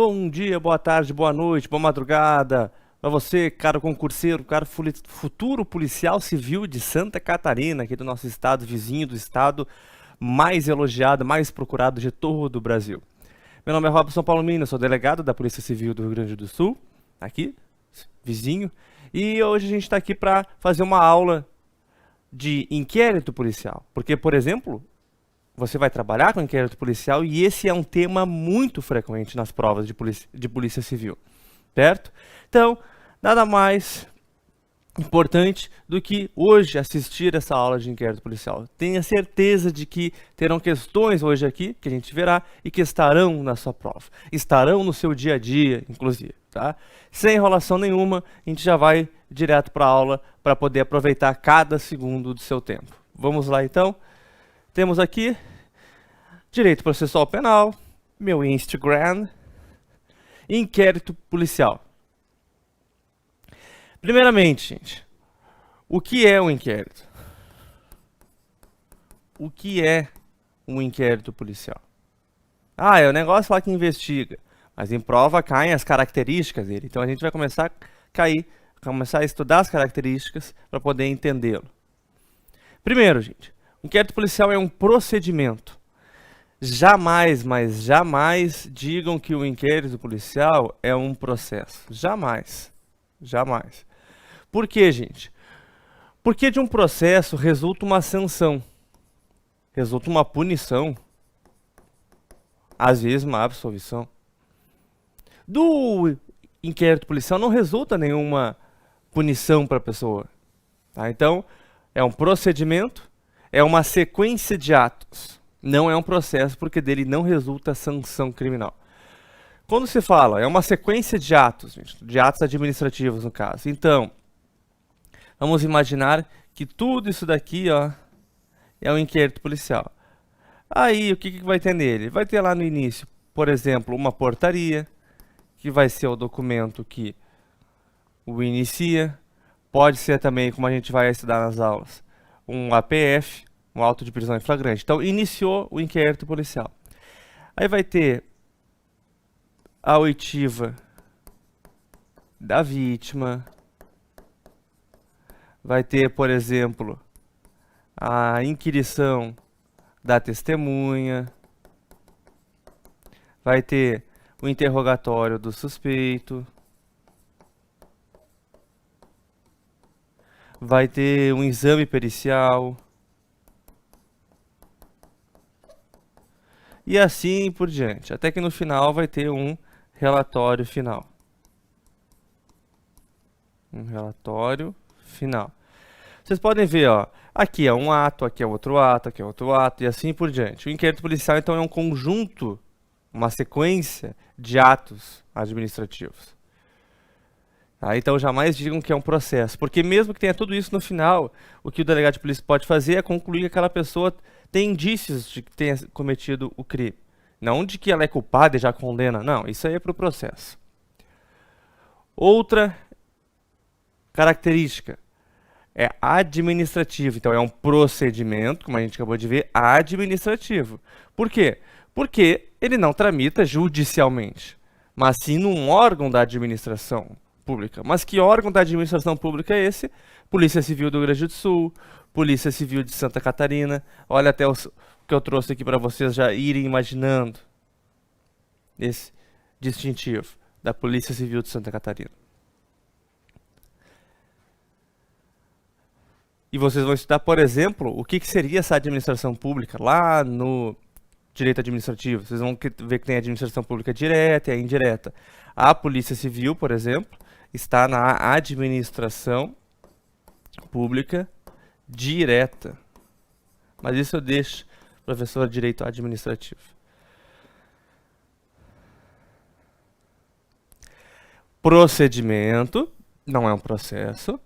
Bom dia, boa tarde, boa noite, boa madrugada para você, cara concurseiro, cara futuro policial civil de Santa Catarina, aqui do nosso estado vizinho, do estado mais elogiado, mais procurado de todo o Brasil. Meu nome é Robson Palomino, sou delegado da Polícia Civil do Rio Grande do Sul, aqui, vizinho, e hoje a gente está aqui para fazer uma aula de inquérito policial, porque, por exemplo, você vai trabalhar com inquérito policial e esse é um tema muito frequente nas provas de polícia civil, certo? Então, nada mais importante do que hoje assistir essa aula de inquérito policial. Tenha certeza de que terão questões hoje aqui, que a gente verá, e que estarão na sua prova. Estarão no seu dia a dia, inclusive, tá? Sem enrolação nenhuma, a gente já vai direto para a aula para poder aproveitar cada segundo do seu tempo. Vamos lá, então. Temos aqui Direito Processual Penal, meu Instagram, inquérito policial. Primeiramente, gente, o que é um inquérito? O que é um inquérito policial? Ah, é o negócio lá que investiga, mas em prova caem as características dele. Então a gente vai começar a estudar as características para poder entendê-lo. Primeiro, gente, o inquérito policial é um procedimento. Jamais, mas jamais digam que o inquérito policial é um processo. Jamais. Jamais. Por quê, gente? Porque de um processo resulta uma sanção. Resulta uma punição. Às vezes uma absolvição. Do inquérito policial não resulta nenhuma punição para a pessoa. Tá? Então, é um procedimento, é uma sequência de atos. Não é um processo porque dele não resulta sanção criminal. Quando se fala, é uma sequência de atos, gente, de atos administrativos no caso. Então, vamos imaginar que tudo isso daqui, ó, é um inquérito policial. Aí, o que vai ter nele? Vai ter lá no início, por exemplo, uma portaria, que vai ser o documento que o inicia. Pode ser também, como a gente vai estudar nas aulas, um APF, um auto de prisão em flagrante. Então, iniciou o inquérito policial. Aí vai ter a oitiva da vítima. Vai ter, por exemplo, a inquirição da testemunha. Vai ter o interrogatório do suspeito. Vai ter um exame pericial. E assim por diante, até que no final vai ter um relatório final. Um relatório final. Vocês podem ver, ó, aqui é um ato, aqui é outro ato, aqui é outro ato, e assim por diante. O inquérito policial, então, é um conjunto, uma sequência de atos administrativos. Tá? Então, jamais digam que é um processo, porque mesmo que tenha tudo isso no final, o que o delegado de polícia pode fazer é concluir que aquela pessoa tem indícios de que tenha cometido o crime. Não de que ela é culpada e já condena. Não, isso aí é para o processo. Outra característica é administrativo. Então, é um procedimento, como a gente acabou de ver, administrativo. Por quê? Porque ele não tramita judicialmente, mas sim num órgão da administração pública. Mas que órgão da administração pública é esse? Polícia Civil do Rio Grande do Sul, Polícia Civil de Santa Catarina. Olha até o que eu trouxe aqui para vocês já irem imaginando esse distintivo da Polícia Civil de Santa Catarina. E vocês vão estudar, por exemplo, o que seria essa administração pública lá no direito administrativo. Vocês vão ver que tem administração pública direta e indireta. A Polícia Civil, por exemplo, está na administração pública direta. Mas isso eu deixo professor de direito administrativo. Procedimento, não é um processo.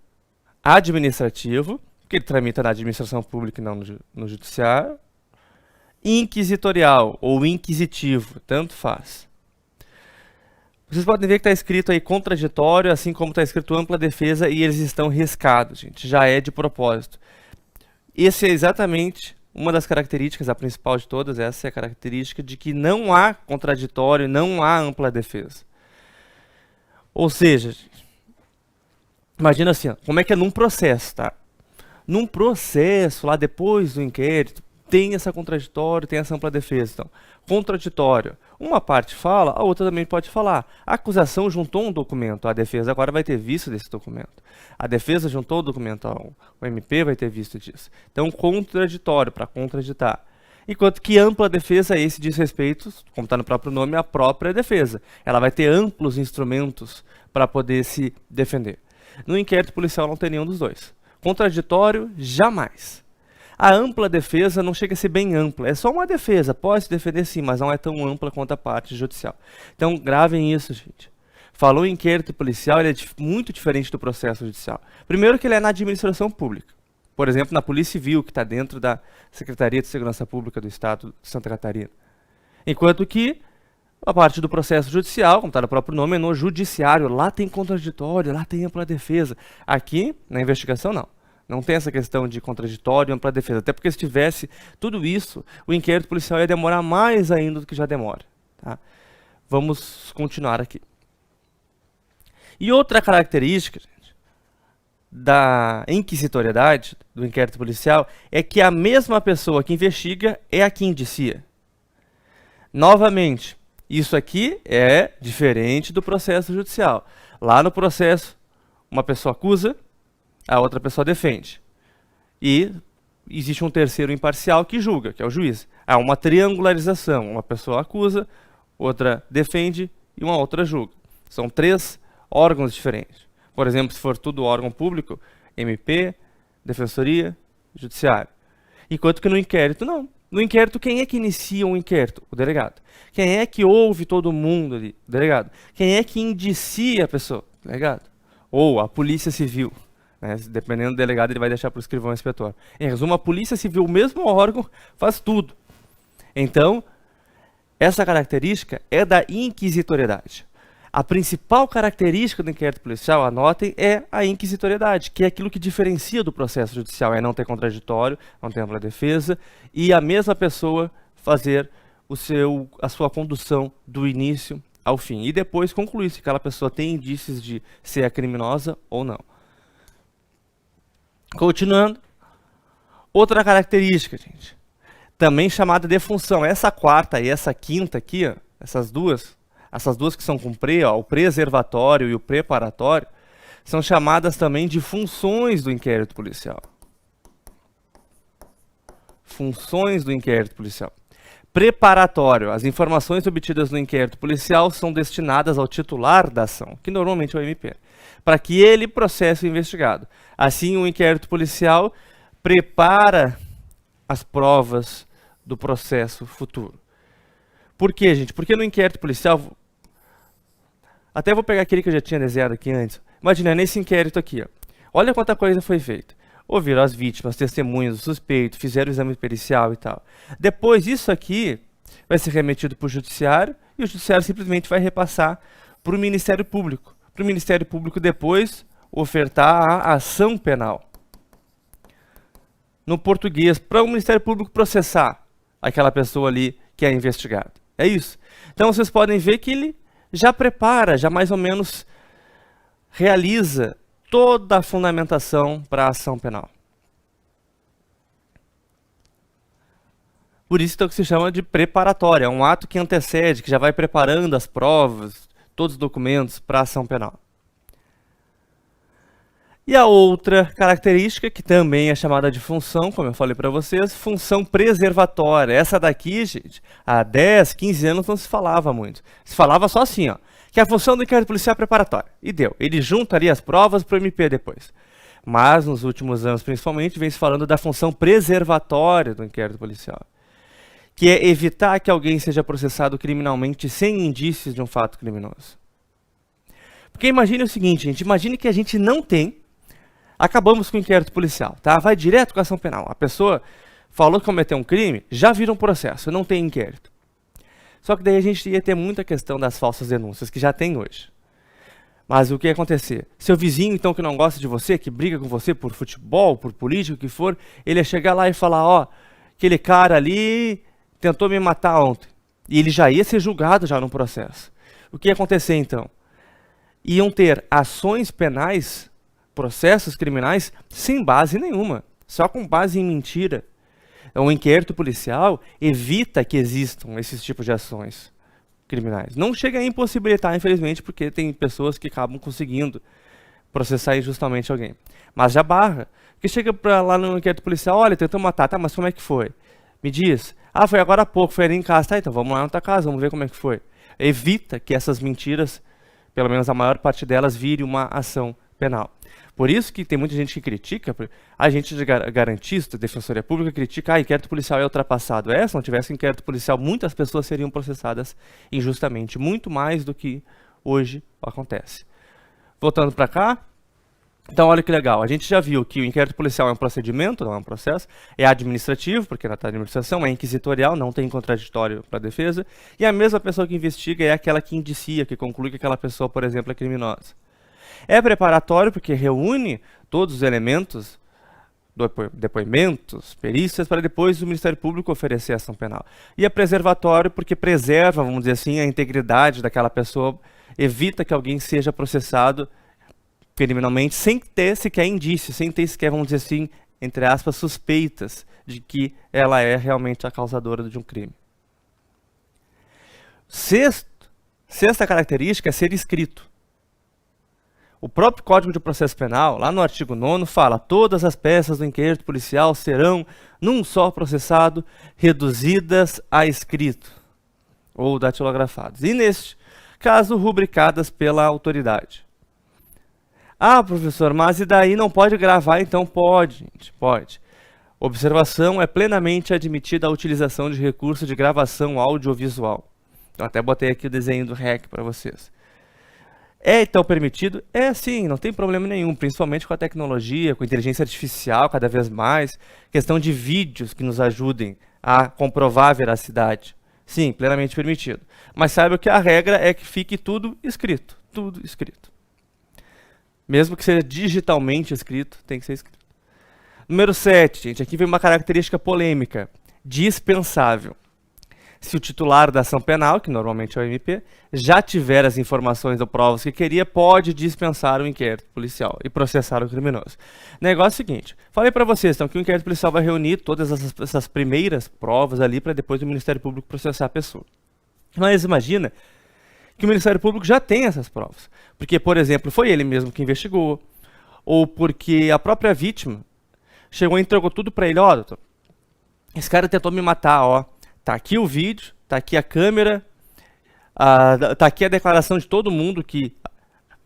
Administrativo, que ele tramita na administração pública e não no judiciário. Inquisitorial ou inquisitivo, tanto faz. Vocês podem ver que está escrito aí contraditório, assim como está escrito ampla defesa, e eles estão riscados, gente. Já é de propósito. Esse é exatamente uma das características, a principal de todas, essa é a característica de que não há contraditório, não há ampla defesa. Ou seja, imagina assim, ó, como é que é num processo, tá? Num processo, lá depois do inquérito, tem essa contraditório, tem essa ampla defesa. Então, contraditório. Uma parte fala, a outra também pode falar. A acusação juntou um documento, a defesa agora vai ter visto desse documento. A defesa juntou o documento, o MP vai ter visto disso. Então, contraditório, para contraditar. Enquanto que ampla defesa, esse diz respeito, como está no próprio nome, à própria defesa. Ela vai ter amplos instrumentos para poder se defender. No inquérito policial não tem nenhum dos dois. Contraditório, jamais. A ampla defesa não chega a ser bem ampla, é só uma defesa, pode se defender sim, mas não é tão ampla quanto a parte judicial. Então gravem isso, gente. Falou em inquérito policial, ele é muito diferente do processo judicial. Primeiro que ele é na administração pública. Por exemplo, na Polícia Civil, que está dentro da Secretaria de Segurança Pública do Estado de Santa Catarina. Enquanto que a parte do processo judicial, como está no próprio nome, é no judiciário. Lá tem contraditório, lá tem ampla defesa. Aqui, na investigação, não. Não tem essa questão de contraditório e ampla defesa. Até porque se tivesse tudo isso, o inquérito policial ia demorar mais ainda do que já demora. Tá? Vamos continuar aqui. E outra característica, gente, da inquisitoriedade do inquérito policial é que a mesma pessoa que investiga é a que indicia. Novamente, isso aqui é diferente do processo judicial. Lá no processo, uma pessoa acusa, a outra pessoa defende. E existe um terceiro imparcial que julga, que é o juiz. Há uma triangularização. Uma pessoa acusa, outra defende e uma outra julga. São três órgãos diferentes. Por exemplo, se for tudo órgão público, MP, Defensoria, Judiciário. Enquanto que no inquérito, não. No inquérito, quem é que inicia um inquérito? O delegado. Quem é que ouve todo mundo ali? O delegado. Quem é que indicia a pessoa? O delegado. Ou a Polícia Civil. Dependendo do delegado, ele vai deixar para o escrivão inspetor. Em resumo, a Polícia Civil, o mesmo órgão, faz tudo. Então, essa característica é da inquisitoriedade. A principal característica do inquérito policial, anotem, é a inquisitoriedade, que é aquilo que diferencia do processo judicial, é não ter contraditório, não ter ampla defesa, e a mesma pessoa fazer a sua condução do início ao fim. E depois concluir se aquela pessoa tem indícios de ser a criminosa ou não. Continuando, outra característica, gente, também chamada de função. Essa quarta e essa quinta aqui, ó, essas duas que são com pre, ó, o preservatório e o preparatório, são chamadas também de funções do inquérito policial. Funções do inquérito policial. Preparatório. As informações obtidas no inquérito policial são destinadas ao titular da ação, que normalmente é o MP, para que ele processe o investigado. Assim, o inquérito policial prepara as provas do processo futuro. Por quê, gente? Porque no inquérito policial... Até vou pegar aquele que eu já tinha desenhado aqui antes. Imagina, nesse inquérito aqui, ó, olha quanta coisa foi feita. Ouviram as vítimas, testemunhas, o suspeito, fizeram o exame pericial e tal. Depois, isso aqui vai ser remetido para o judiciário e o judiciário simplesmente vai repassar para o Ministério Público. Para o Ministério Público depois ofertar a ação penal. No português, para o Ministério Público processar aquela pessoa ali que é investigada. É isso. Então vocês podem ver que ele já prepara, já mais ou menos realiza toda a fundamentação para a ação penal. Por isso então, que se chama de preparatório. É um ato que antecede, que já vai preparando as provas, todos os documentos para a ação penal. E a outra característica, que também é chamada de função, como eu falei para vocês, função preservatória. Essa daqui, gente, há 10, 15 anos não se falava muito. Se falava só assim, ó, que a função do inquérito policial é preparatória. E deu. Ele junta ali as provas para o MP depois. Mas, nos últimos anos, principalmente, vem se falando da função preservatória do inquérito policial, que é evitar que alguém seja processado criminalmente sem indícios de um fato criminoso. Porque imagine o seguinte, gente, imagine que a gente não tem... Acabamos com o inquérito policial, tá? Vai direto com a ação penal. A pessoa falou que cometeu um crime, já vira um processo, não tem inquérito. Só que daí a gente ia ter muita questão das falsas denúncias, que já tem hoje. Mas o que ia acontecer? Seu vizinho, então, que não gosta de você, que briga com você por futebol, por político, o que for, ele ia chegar lá e falar, ó, aquele cara ali tentou me matar ontem. E ele já ia ser julgado já no processo. O que ia acontecer então? Iam ter ações penais, processos criminais, sem base nenhuma, só com base em mentira. O inquérito policial evita que existam esses tipos de ações criminais. Não chega a impossibilitar, infelizmente, porque tem pessoas que acabam conseguindo processar injustamente alguém. Mas já barra. Que chega lá no inquérito policial, olha, tentou matar, tá, mas como é que foi? Me diz. Ah, foi agora há pouco, foi ali em casa. Tá, então vamos lá na tua casa, vamos ver como é que foi. Evita que essas mentiras, pelo menos a maior parte delas, vire uma ação penal. Por isso que tem muita gente que critica, a gente de garantista, defensoria pública, critica, inquérito policial é ultrapassado. Se não tivesse inquérito policial, muitas pessoas seriam processadas injustamente, muito mais do que hoje acontece. Voltando para cá, então olha que legal, a gente já viu que o inquérito policial é um procedimento, não é um processo, é administrativo, porque na administração é inquisitorial, não tem contraditório para a defesa, e a mesma pessoa que investiga é aquela que indicia, que conclui que aquela pessoa, por exemplo, é criminosa. É preparatório porque reúne todos os elementos, depoimentos, perícias, para depois o Ministério Público oferecer ação penal. E é preservatório porque preserva, vamos dizer assim, a integridade daquela pessoa, evita que alguém seja processado criminalmente sem ter sequer indício, sem ter sequer, vamos dizer assim, entre aspas, suspeitas de que ela é realmente a causadora de um crime. Sexta característica é ser escrito. O próprio Código de Processo Penal, lá no artigo 9º, fala: todas as peças do inquérito policial serão, num só processado, reduzidas a escrito, ou datilografadas. E neste caso, rubricadas pela autoridade. Ah, professor, mas e daí não pode gravar? Então pode, gente, pode. Observação: é plenamente admitida a utilização de recurso de gravação audiovisual. Eu até botei aqui o desenho do REC para vocês. É então permitido? É sim, não tem problema nenhum, principalmente com a tecnologia, com a inteligência artificial cada vez mais, questão de vídeos que nos ajudem a comprovar a veracidade. Sim, plenamente permitido. Mas saiba que a regra é que fique tudo escrito, tudo escrito. Mesmo que seja digitalmente escrito, tem que ser escrito. Número 7, gente, aqui vem uma característica polêmica, dispensável. Se o titular da ação penal, que normalmente é o MP, já tiver as informações ou provas que queria, pode dispensar o inquérito policial e processar o criminoso. O negócio é o seguinte, falei para vocês então, que o inquérito policial vai reunir todas essas primeiras provas ali para depois o Ministério Público processar a pessoa. Mas imagina que o Ministério Público já tem essas provas. Porque, por exemplo, foi ele mesmo que investigou, ou porque a própria vítima chegou e entregou tudo para ele: ó, doutor, esse cara tentou me matar, ó. Tá aqui o vídeo, tá aqui a câmera, tá aqui a declaração de todo mundo que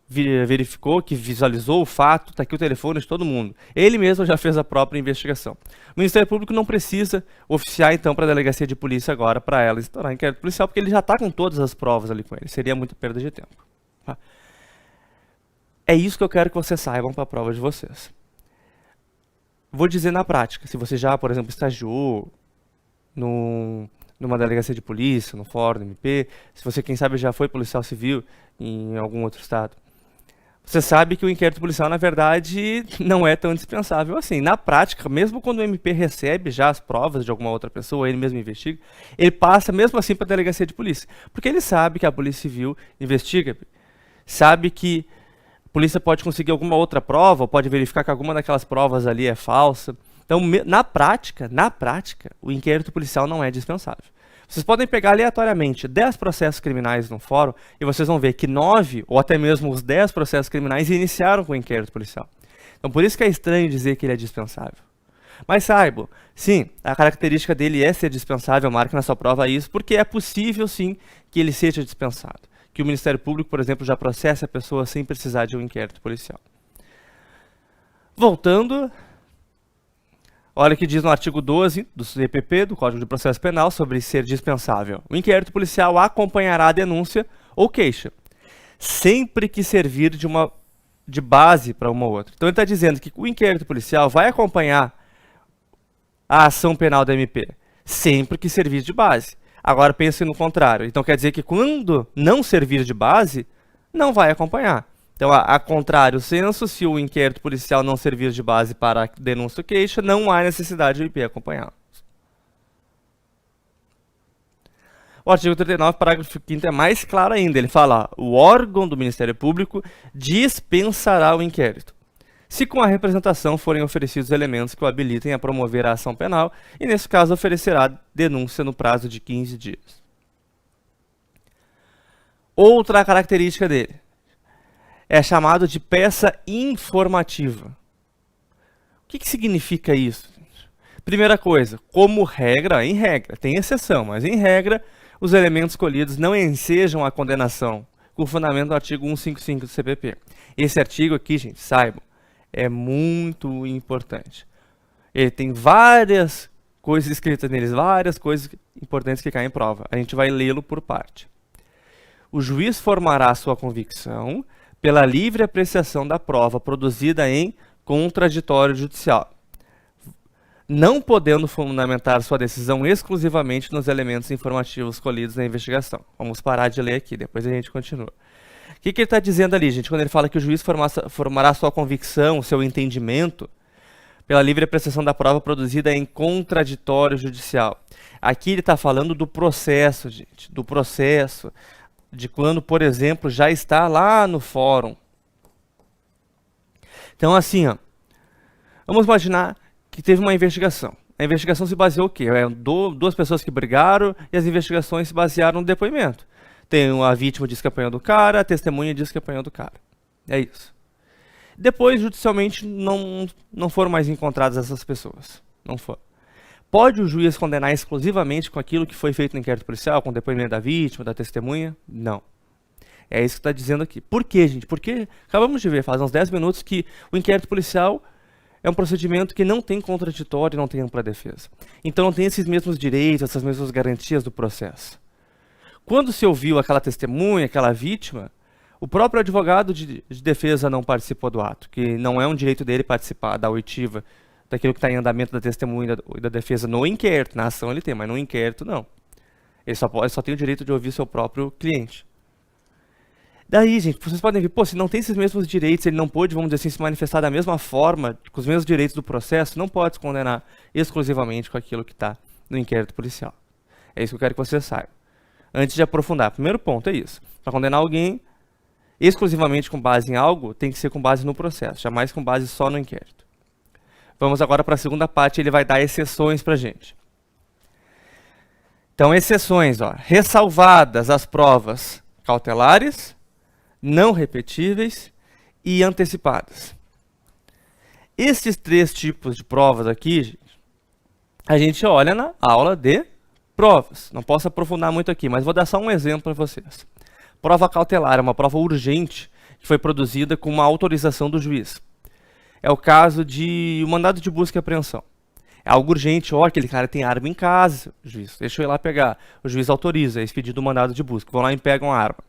verificou, que visualizou o fato, tá aqui o telefone de todo mundo. Ele mesmo já fez a própria investigação. O Ministério Público não precisa oficiar então para a delegacia de polícia agora para ela instaurar inquérito policial, porque ele já está com todas as provas ali com ele. Seria muita perda de tempo. Tá? É isso que eu quero que vocês saibam para a prova de vocês. Vou dizer na prática, se você já, por exemplo, estagiou numa delegacia de polícia, no fórum do MP, se você, quem sabe, já foi policial civil em algum outro estado, você sabe que o inquérito policial, na verdade, não é tão indispensável assim. Na prática, mesmo quando o MP recebe já as provas de alguma outra pessoa, ele mesmo investiga, ele passa mesmo assim para a delegacia de polícia, porque ele sabe que a Polícia Civil investiga, sabe que a polícia pode conseguir alguma outra prova, ou pode verificar que alguma daquelas provas ali é falsa. Então, na prática, o inquérito policial não é dispensável. Vocês podem pegar aleatoriamente 10 processos criminais no fórum e vocês vão ver que 9, ou até mesmo os 10 processos criminais iniciaram com o inquérito policial. Então, por isso que é estranho dizer que ele é dispensável. Mas saibam, sim, a característica dele é ser dispensável, marque na sua prova isso, porque é possível, sim, que ele seja dispensado. Que o Ministério Público, por exemplo, já processe a pessoa sem precisar de um inquérito policial. Voltando... Olha o que diz no artigo 12 do CPP, do Código de Processo Penal, sobre ser dispensável. O inquérito policial acompanhará a denúncia ou queixa, sempre que servir de base para uma ou outra. Então ele está dizendo que o inquérito policial vai acompanhar a ação penal da MP, sempre que servir de base. Agora pense no contrário. Então quer dizer que quando não servir de base, não vai acompanhar. Então, a contrário senso, se o inquérito policial não servir de base para a denúncia ou queixa, não há necessidade do IP acompanhá-lo. O artigo 39, parágrafo 5º é mais claro ainda. Ele fala: o órgão do Ministério Público dispensará o inquérito, se com a representação forem oferecidos elementos que o habilitem a promover a ação penal, e nesse caso oferecerá denúncia no prazo de 15 dias. Outra característica dele é chamado de peça informativa. O que significa isso? Primeira coisa, como regra, em regra, tem exceção, mas em regra, os elementos escolhidos não ensejam a condenação, com fundamento no artigo 155 do CPP. Esse artigo aqui, gente, saibam, é muito importante. Ele tem várias coisas escritas neles, várias coisas importantes que caem em prova. A gente vai lê-lo por parte. O juiz formará sua convicção pela livre apreciação da prova produzida em contraditório judicial, não podendo fundamentar sua decisão exclusivamente nos elementos informativos escolhidos na investigação. Vamos parar de ler aqui, depois a gente continua. O que ele está dizendo ali, gente, quando ele fala que o juiz formará sua convicção, seu entendimento, pela livre apreciação da prova produzida em contraditório judicial? Aqui ele está falando do processo, gente, do processo, de quando, por exemplo, já está lá no fórum. Então, assim, ó, vamos imaginar que teve uma investigação. A investigação se baseou o quê? Duas pessoas que brigaram e as investigações se basearam no depoimento. Tem a vítima diz que apanhou do cara, a testemunha diz que apanhou do cara. É isso. Depois, judicialmente, não foram mais encontradas essas pessoas. Não foram. Pode o juiz condenar exclusivamente com aquilo que foi feito no inquérito policial, com o depoimento da vítima, da testemunha? Não. É isso que está dizendo aqui. Por quê, gente? Porque acabamos de ver, faz uns 10 minutos, que o inquérito policial é um procedimento que não tem contraditório e não tem ampla defesa. Então não tem esses mesmos direitos, essas mesmas garantias do processo. Quando se ouviu aquela testemunha, aquela vítima, o próprio advogado de defesa não participou do ato, que não é um direito dele participar da oitiva, daquilo que está em andamento da testemunha e da defesa no inquérito. Na ação ele tem, mas no inquérito não. Ele só tem o direito de ouvir seu próprio cliente. Daí, gente, vocês podem ver, se não tem esses mesmos direitos, ele não pôde, vamos dizer assim, se manifestar da mesma forma, com os mesmos direitos do processo, não pode se condenar exclusivamente com aquilo que está no inquérito policial. É isso que eu quero que vocês saibam. Antes de aprofundar, primeiro ponto é isso. Para condenar alguém exclusivamente com base em algo, tem que ser com base no processo, jamais com base só no inquérito. Vamos agora para a segunda parte, ele vai dar exceções para a gente. Então, exceções, ó, ressalvadas as provas cautelares, não repetíveis e antecipadas. Esses 3 tipos de provas aqui, gente, a gente olha na aula de provas. Não posso aprofundar muito aqui, mas vou dar só um exemplo para vocês. Prova cautelar é uma prova urgente que foi produzida com uma autorização do juiz. É o caso de um mandado de busca e apreensão. É algo urgente, aquele cara tem arma em casa, juiz, deixa eu ir lá pegar. O juiz autoriza, é expedido o mandado de busca, vão lá e pegam a arma.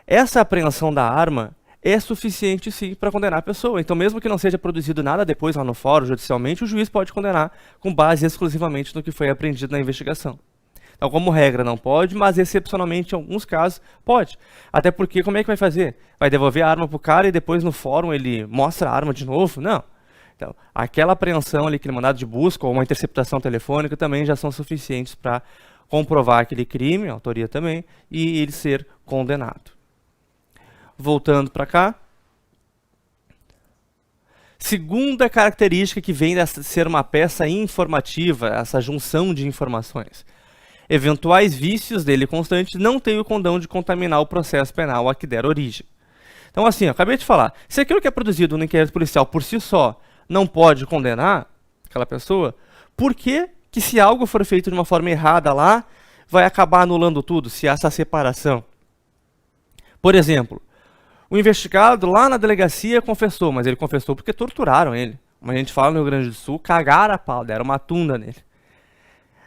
Essa apreensão da arma é suficiente, sim, para condenar a pessoa. Então, mesmo que não seja produzido nada depois lá no fórum, judicialmente, o juiz pode condenar com base exclusivamente no que foi apreendido na investigação. Então, como regra, não pode, mas excepcionalmente, em alguns casos, pode. Até porque, como é que vai fazer? Vai devolver a arma para o cara e depois no fórum ele mostra a arma de novo? Não. Então, aquela apreensão ali, aquele mandado de busca ou uma interceptação telefônica também já são suficientes para comprovar aquele crime, a autoria também, e ele ser condenado. Voltando para cá. Segunda característica que vem de ser uma peça informativa, essa junção de informações. Eventuais vícios dele constantes não têm o condão de contaminar o processo penal a que der origem. Então, assim, eu acabei de falar, se aquilo que é produzido no inquérito policial por si só não pode condenar aquela pessoa, por que se algo for feito de uma forma errada lá, vai acabar anulando tudo, se há essa separação? Por exemplo, o investigado lá na delegacia confessou, mas ele confessou porque torturaram ele. Como a gente fala no Rio Grande do Sul, cagaram a pau, deram uma tunda nele.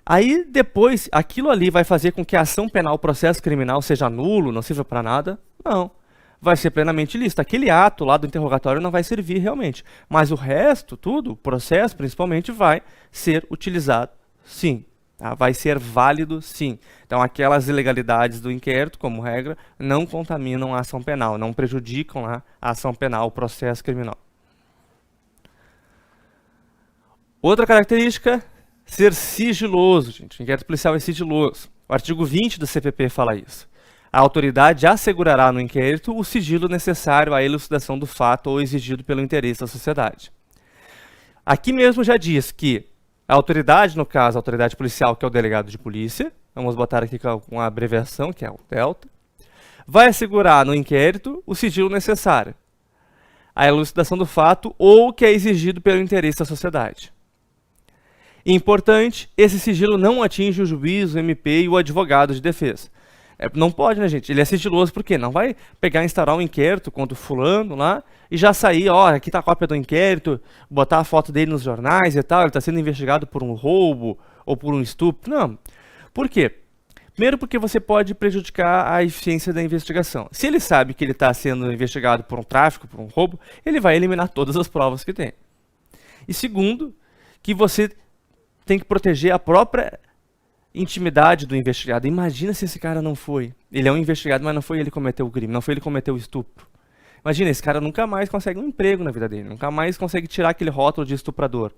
Aí depois, aquilo ali vai fazer com que a ação penal, o processo criminal seja nulo, não sirva para nada? Não. Vai ser plenamente lícito. Aquele ato lá do interrogatório não vai servir realmente. Mas o resto, tudo, o processo principalmente, vai ser utilizado sim. Tá? Vai ser válido sim. Então aquelas ilegalidades do inquérito, como regra, não contaminam a ação penal, não prejudicam a ação penal, o processo criminal. Outra característica, ser sigiloso, gente. O inquérito policial é sigiloso. O artigo 20 do CPP fala isso. A autoridade assegurará no inquérito o sigilo necessário à elucidação do fato ou exigido pelo interesse da sociedade. Aqui mesmo já diz que a autoridade, no caso, a autoridade policial, que é o delegado de polícia, vamos botar aqui com a abreviação, que é o DELTA, vai assegurar no inquérito o sigilo necessário à elucidação do fato ou que é exigido pelo interesse da sociedade. Importante, esse sigilo não atinge o juiz, o MP e o advogado de defesa. Não pode, né, gente? Ele é sigiloso por quê? Não vai pegar e instaurar um inquérito contra o fulano lá e já sair, ó, aqui está a cópia do inquérito, botar a foto dele nos jornais e tal, ele está sendo investigado por um roubo ou por um estupro. Não. Por quê? Primeiro porque você pode prejudicar a eficiência da investigação. Se ele sabe que ele está sendo investigado por um tráfico, por um roubo, ele vai eliminar todas as provas que tem. E segundo, que você tem que proteger a própria intimidade do investigado. Imagina se esse cara não foi. Ele é um investigado, mas não foi ele que cometeu o crime, não foi ele que cometeu o estupro. Imagina, esse cara nunca mais consegue um emprego na vida dele, nunca mais consegue tirar aquele rótulo de estuprador.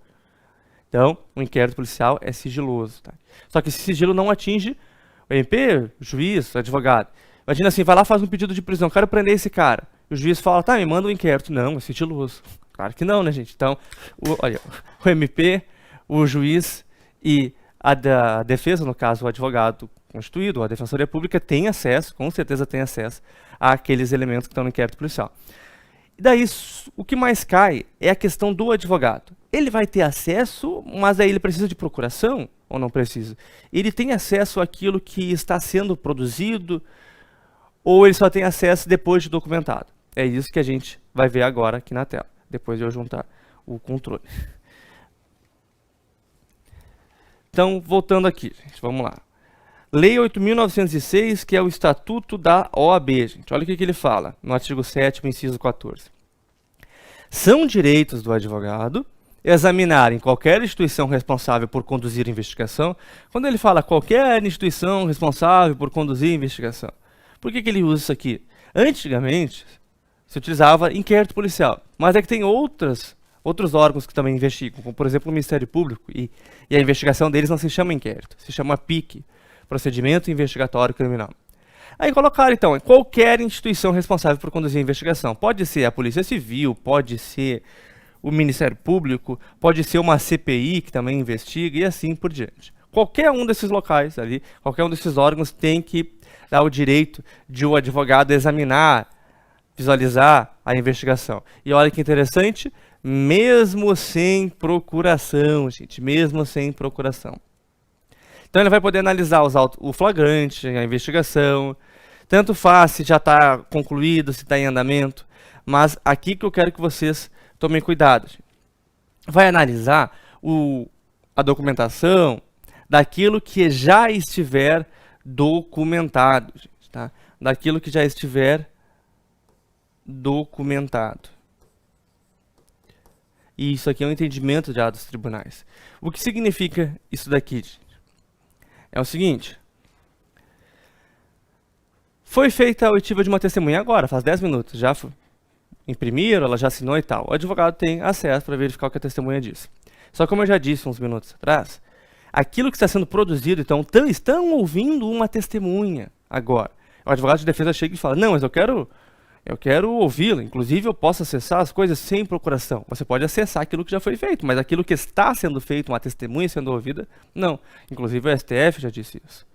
Então, o inquérito policial é sigiloso. Tá? Só que esse sigilo não atinge o MP, o juiz, o advogado. Imagina assim, vai lá, faz um pedido de prisão, quero prender esse cara. E o juiz fala, tá, me manda um inquérito. Não, é sigiloso. Claro que não, né, gente? Então, olha, o MP, o juiz e a da defesa, no caso, o advogado constituído, ou a defensoria pública, tem acesso, com certeza tem acesso, àqueles elementos que estão no inquérito policial. E daí, o que mais cai é a questão do advogado. Ele vai ter acesso, mas aí ele precisa de procuração ou não precisa? Ele tem acesso àquilo que está sendo produzido ou ele só tem acesso depois de documentado? É isso que a gente vai ver agora aqui na tela, depois de eu juntar o controle. Então, voltando aqui, gente, vamos lá. Lei 8.906, que é o Estatuto da OAB, gente. Olha o que ele fala, no artigo 7º, inciso 14. São direitos do advogado examinar em qualquer instituição responsável por conduzir investigação. Quando ele fala qualquer instituição responsável por conduzir investigação, por que ele usa isso aqui? Antigamente, se utilizava inquérito policial, mas é que tem outros órgãos que também investigam, como por exemplo o Ministério Público, e a investigação deles não se chama inquérito, se chama PIC, Procedimento Investigatório Criminal. Aí colocaram então, qualquer instituição responsável por conduzir a investigação. Pode ser a Polícia Civil, pode ser o Ministério Público, pode ser uma CPI que também investiga e assim por diante. Qualquer um desses locais ali, qualquer um desses órgãos tem que dar o direito de o advogado examinar, visualizar a investigação. E olha que interessante, mesmo sem procuração, gente, mesmo sem procuração. Então ele vai poder analisar o flagrante, a investigação, tanto faz se já está concluído, se está em andamento, mas aqui que eu quero que vocês tomem cuidado. Gente. Vai analisar a documentação daquilo que já estiver documentado, gente, tá? Daquilo que já estiver documentado. E isso aqui é um entendimento já dos tribunais. O que significa isso daqui, gente? É o seguinte. Foi feita a oitiva de uma testemunha agora, faz 10 minutos. Já imprimiram, ela já assinou e tal. O advogado tem acesso para verificar o que a testemunha disse. Só que como eu já disse uns minutos atrás, aquilo que está sendo produzido, então, estão ouvindo uma testemunha agora. O advogado de defesa chega e fala, não, mas eu quero ouvi-la, inclusive eu posso acessar as coisas sem procuração. Você pode acessar aquilo que já foi feito, mas aquilo que está sendo feito, uma testemunha sendo ouvida, não. Inclusive o STF já disse isso.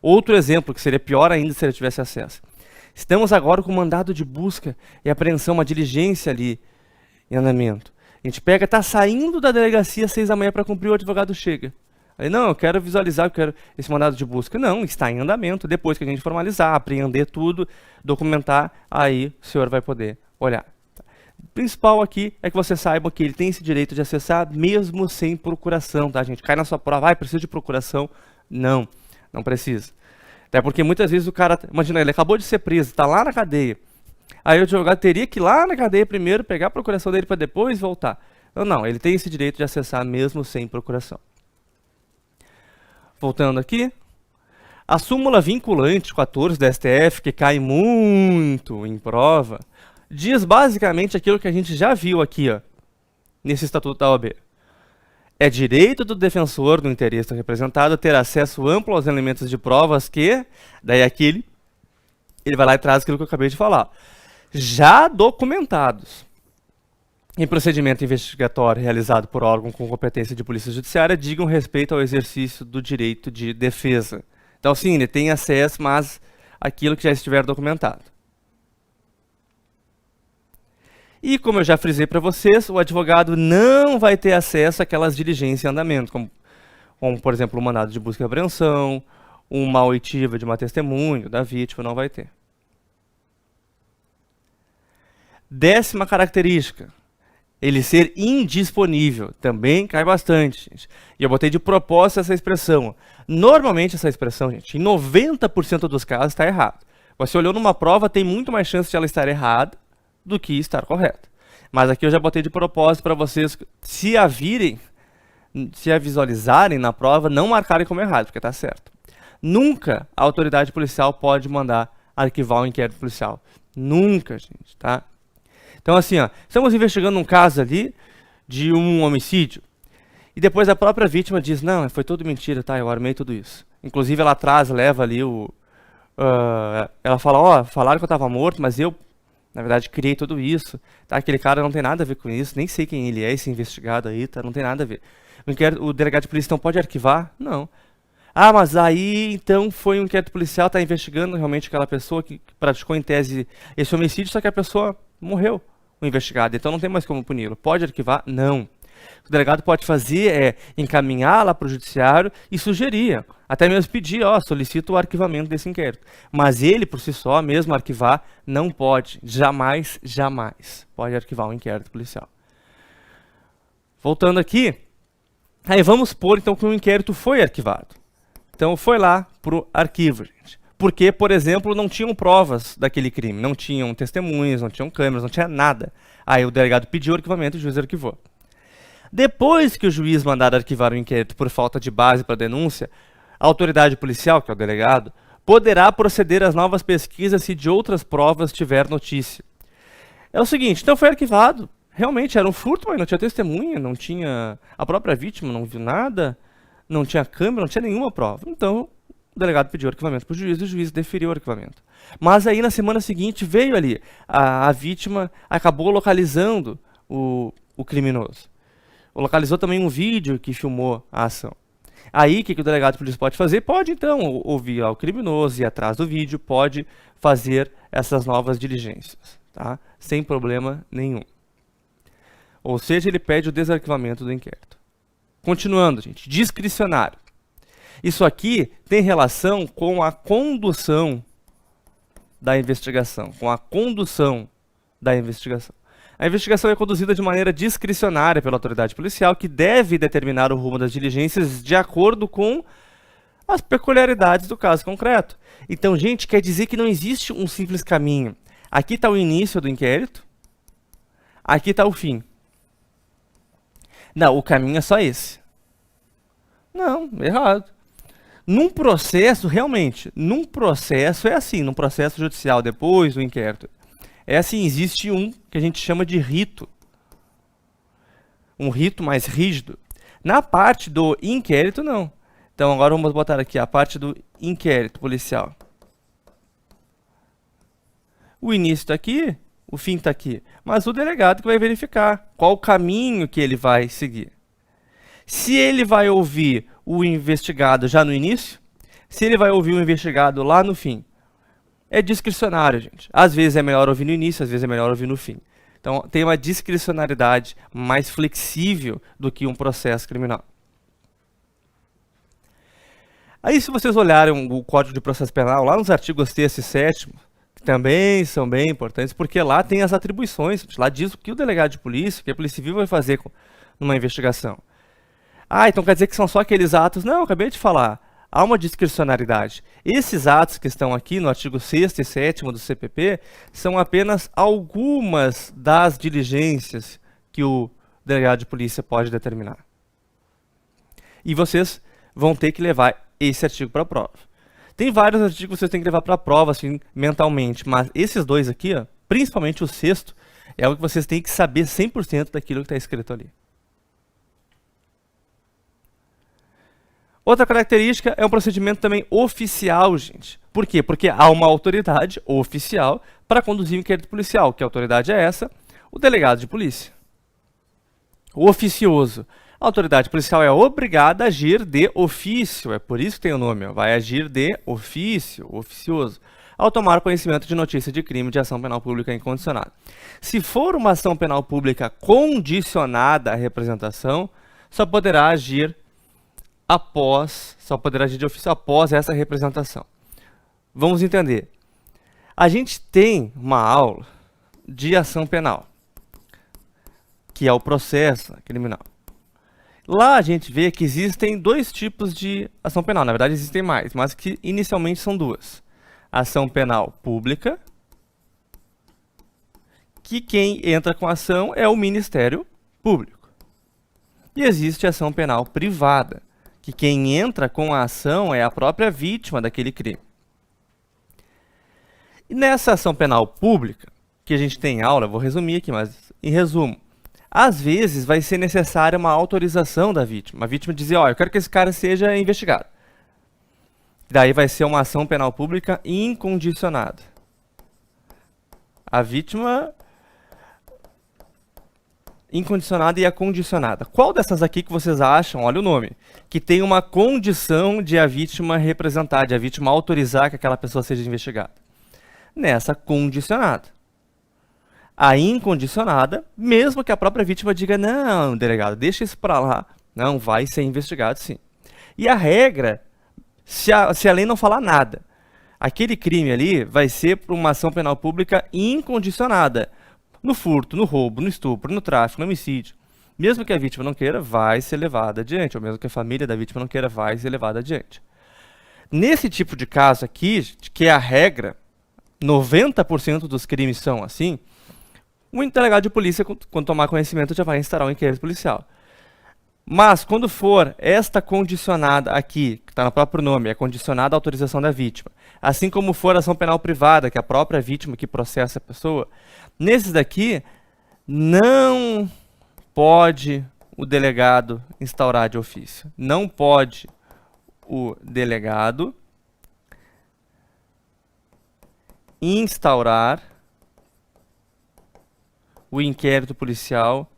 Outro exemplo, que seria pior ainda se ele tivesse acesso. Estamos agora com mandado de busca e apreensão, uma diligência ali em andamento. A gente pega, está saindo da delegacia às 6 da manhã para cumprir, o advogado chega. Aí, não, eu quero visualizar, eu quero esse mandado de busca. Não, está em andamento. Depois que a gente formalizar, apreender tudo, documentar, aí o senhor vai poder olhar. O principal aqui é que você saiba que ele tem esse direito de acessar mesmo sem procuração, tá, gente? Cai na sua prova, precisa de procuração? Não, não precisa. Até porque muitas vezes o cara, imagina, ele acabou de ser preso, está lá na cadeia. Aí o advogado teria que ir lá na cadeia primeiro, pegar a procuração dele para depois voltar. Não, ele tem esse direito de acessar mesmo sem procuração. Voltando aqui, a súmula vinculante 14 da STF, que cai muito em prova, diz basicamente aquilo que a gente já viu aqui, ó, nesse Estatuto da OAB. É direito do defensor do interesse representado ter acesso amplo aos elementos de provas que, daí aqui ele vai lá e traz aquilo que eu acabei de falar, já documentados em procedimento investigatório realizado por órgão com competência de polícia judiciária, digam respeito ao exercício do direito de defesa. Então, sim, ele tem acesso, mas aquilo que já estiver documentado. E, como eu já frisei para vocês, o advogado não vai ter acesso àquelas diligências em andamento, como por exemplo, o mandado de busca e apreensão, uma oitiva de uma testemunha da vítima, não vai ter. 10ª característica, ele ser indisponível, também cai bastante, gente. E eu botei de propósito essa expressão. Normalmente essa expressão, gente, em 90% dos casos está errado. Você olhou numa prova, tem muito mais chance de ela estar errada do que estar correta. Mas aqui eu já botei de propósito para vocês, se a virem, se a visualizarem na prova, não marcarem como errado, porque está certo. Nunca a autoridade policial pode mandar arquivar um inquérito policial. Nunca, gente, tá? Então, assim, ó, estamos investigando um caso ali de um homicídio e depois a própria vítima diz, não, foi tudo mentira, tá? Eu armei tudo isso. Inclusive, ela atrás leva ali ela fala, ó, falaram que eu estava morto, mas eu, na verdade, criei tudo isso. Tá? Aquele cara não tem nada a ver com isso, nem sei quem ele é, esse investigado aí, tá? Não tem nada a ver. O delegado de polícia não pode arquivar? Não. Ah, mas aí, então, foi um inquérito policial, tá investigando realmente aquela pessoa que praticou em tese esse homicídio, só que a pessoa morreu, o investigado, então não tem mais como puni-lo. Pode arquivar? Não. O delegado pode fazer é encaminhar lá para o judiciário e sugerir, até mesmo pedir, ó, solicito o arquivamento desse inquérito. Mas ele, por si só, mesmo arquivar, não pode. Jamais, jamais pode arquivar um inquérito policial. Voltando aqui, aí vamos supor, então, que o inquérito foi arquivado. Então, foi lá para o arquivo, gente. Porque, por exemplo, não tinham provas daquele crime, não tinham testemunhas, não tinham câmeras, não tinha nada. Aí o delegado pediu o arquivamento e o juiz arquivou. Depois que o juiz mandar arquivar o inquérito por falta de base para denúncia, a autoridade policial, que é o delegado, poderá proceder às novas pesquisas se de outras provas tiver notícia. É o seguinte, então foi arquivado. Realmente era um furto, mas não tinha testemunha, não tinha a própria vítima, não viu nada, não tinha câmera, não tinha nenhuma prova. Então, o delegado pediu arquivamento para o juiz e o juiz deferiu o arquivamento. Mas aí, na semana seguinte, veio ali, a vítima acabou localizando o criminoso. Localizou também um vídeo que filmou a ação. Aí, o que o delegado de polícia pode fazer? Pode, então, ouvir o criminoso, ir atrás do vídeo, pode fazer essas novas diligências, tá? Sem problema nenhum. Ou seja, ele pede o desarquivamento do inquérito. Continuando, gente, discricionário. Isso aqui tem relação com a condução da investigação, com a condução da investigação. A investigação é conduzida de maneira discricionária pela autoridade policial, que deve determinar o rumo das diligências de acordo com as peculiaridades do caso concreto. Então, gente, quer dizer que não existe um simples caminho. Aqui está o início do inquérito, aqui está o fim. Não, o caminho é só esse. Não, errado. Num processo, realmente, num processo é assim, num processo judicial, depois do inquérito. É assim, existe um que a gente chama de rito. Um rito mais rígido. Na parte do inquérito, não. Então, agora vamos botar aqui a parte do inquérito policial. O início está aqui, o fim está aqui. Mas o delegado que vai verificar qual o caminho que ele vai seguir. Se ele vai ouvir o investigado já no início, se ele vai ouvir o investigado lá no fim. É discricionário, gente. Às vezes é melhor ouvir no início, às vezes é melhor ouvir no fim. Então, tem uma discricionariedade mais flexível do que um processo criminal. Aí, se vocês olharem o Código de Processo Penal, lá nos artigos 6º e 7º, que também são bem importantes, porque lá tem as atribuições. Lá diz o que o delegado de polícia, o que a Polícia Civil vai fazer numa investigação. Ah, então quer dizer que são só aqueles atos? Não, eu acabei de falar. Há uma discricionariedade. Esses atos que estão aqui no artigo 6º e 7º do CPP são apenas algumas das diligências que o delegado de polícia pode determinar. E vocês vão ter que levar esse artigo para a prova. Tem vários artigos que vocês têm que levar para a prova, assim, mentalmente, mas esses dois aqui, ó, principalmente o 6º, é o que vocês têm que saber 100% daquilo que está escrito ali. Outra característica é um procedimento também oficial, gente. Por quê? Porque há uma autoridade oficial para conduzir o inquérito policial. Que autoridade é essa? O delegado de polícia. O oficioso. A autoridade policial é obrigada a agir de ofício. É por isso que tem o nome. Vai agir de ofício, oficioso, ao tomar conhecimento de notícia de crime de ação penal pública incondicionada. Se for uma ação penal pública condicionada à representação, só poderá agir de ofício após essa representação. Vamos entender. A gente tem uma aula de ação penal, que é o processo criminal. Lá a gente vê que existem dois tipos de ação penal. Na verdade, existem mais, mas que inicialmente são duas. Ação penal pública, que quem entra com a ação é o Ministério Público. E existe a ação penal privada, que quem entra com a ação é a própria vítima daquele crime. E nessa ação penal pública, que a gente tem aula, vou resumir aqui, mas em resumo, às vezes vai ser necessária uma autorização da vítima. A vítima dizer, ó, eu quero que esse cara seja investigado. Daí vai ser uma ação penal pública incondicionada. A vítima incondicionada e a condicionada. Qual dessas aqui que vocês acham, olha o nome, que tem uma condição de a vítima representar, de a vítima autorizar que aquela pessoa seja investigada? Nessa condicionada. A incondicionada, mesmo que a própria vítima diga, não, delegado, deixa isso para lá. Não, vai ser investigado sim. E a regra, se a lei não falar nada, aquele crime ali vai ser por uma ação penal pública incondicionada. No furto, no roubo, no estupro, no tráfico, no homicídio. Mesmo que a vítima não queira, vai ser levada adiante. Ou mesmo que a família da vítima não queira, vai ser levada adiante. Nesse tipo de caso aqui, que é a regra, 90% dos crimes são assim, o delegado de polícia, quando tomar conhecimento, já vai instaurar um inquérito policial. Mas, quando for esta condicionada aqui, que está no próprio nome, é condicionada à autorização da vítima, assim como for a ação penal privada, que é a própria vítima que processa a pessoa, nesses daqui, não pode o delegado instaurar de ofício. Não pode o delegado instaurar o inquérito policial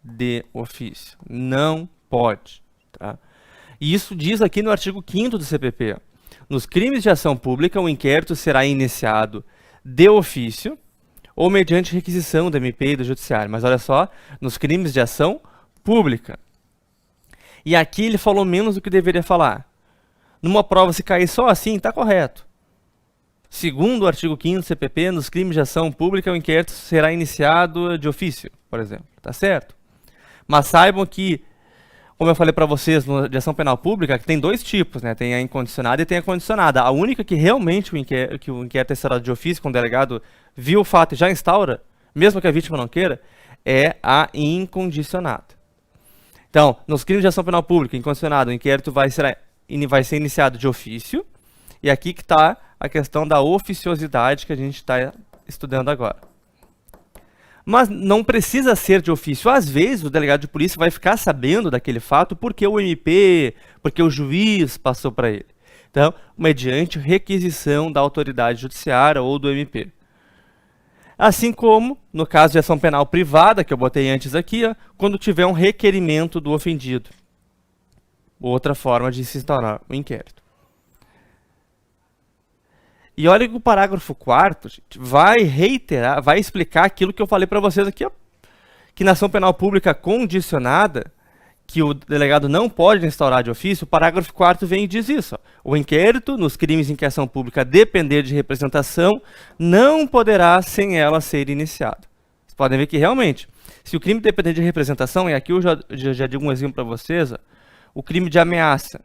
de ofício. Não pode. Tá? E isso diz aqui no artigo 5º do CPP. Nos crimes de ação pública, o inquérito será iniciado de ofício ou mediante requisição do MP e do Judiciário. Mas olha só, nos crimes de ação pública. E aqui ele falou menos do que deveria falar. Numa prova, se cair só assim, está correto. Segundo o artigo 5º do CPP, nos crimes de ação pública, o inquérito será iniciado de ofício, por exemplo. Tá certo? Mas saibam que, como eu falei para vocês, de ação penal pública, que tem dois tipos, né? Tem a incondicionada e tem a condicionada. A única que realmente o inquérito é instaurado de ofício, quando o delegado viu o fato e já instaura, mesmo que a vítima não queira, é a incondicionada. Então, nos crimes de ação penal pública, incondicionada, o inquérito vai ser iniciado de ofício, e aqui que está a questão da oficiosidade que a gente está estudando agora. Mas não precisa ser de ofício. Às vezes, o delegado de polícia vai ficar sabendo daquele fato porque o MP, porque o juiz passou para ele. Então, mediante requisição da autoridade judiciária ou do MP. Assim como, no caso de ação penal privada, que eu botei antes aqui, ó, quando tiver um requerimento do ofendido. Outra forma de se instaurar o inquérito. E olha que o parágrafo 4º vai reiterar, vai explicar aquilo que eu falei para vocês aqui, ó, que na ação penal pública condicionada, que o delegado não pode instaurar de ofício, o parágrafo 4º vem e diz isso. Ó, o inquérito, nos crimes em que a ação pública depender de representação, não poderá sem ela ser iniciado. Vocês podem ver que realmente, se o crime depender de representação, e aqui eu já digo um exemplo para vocês, ó, o crime de ameaça,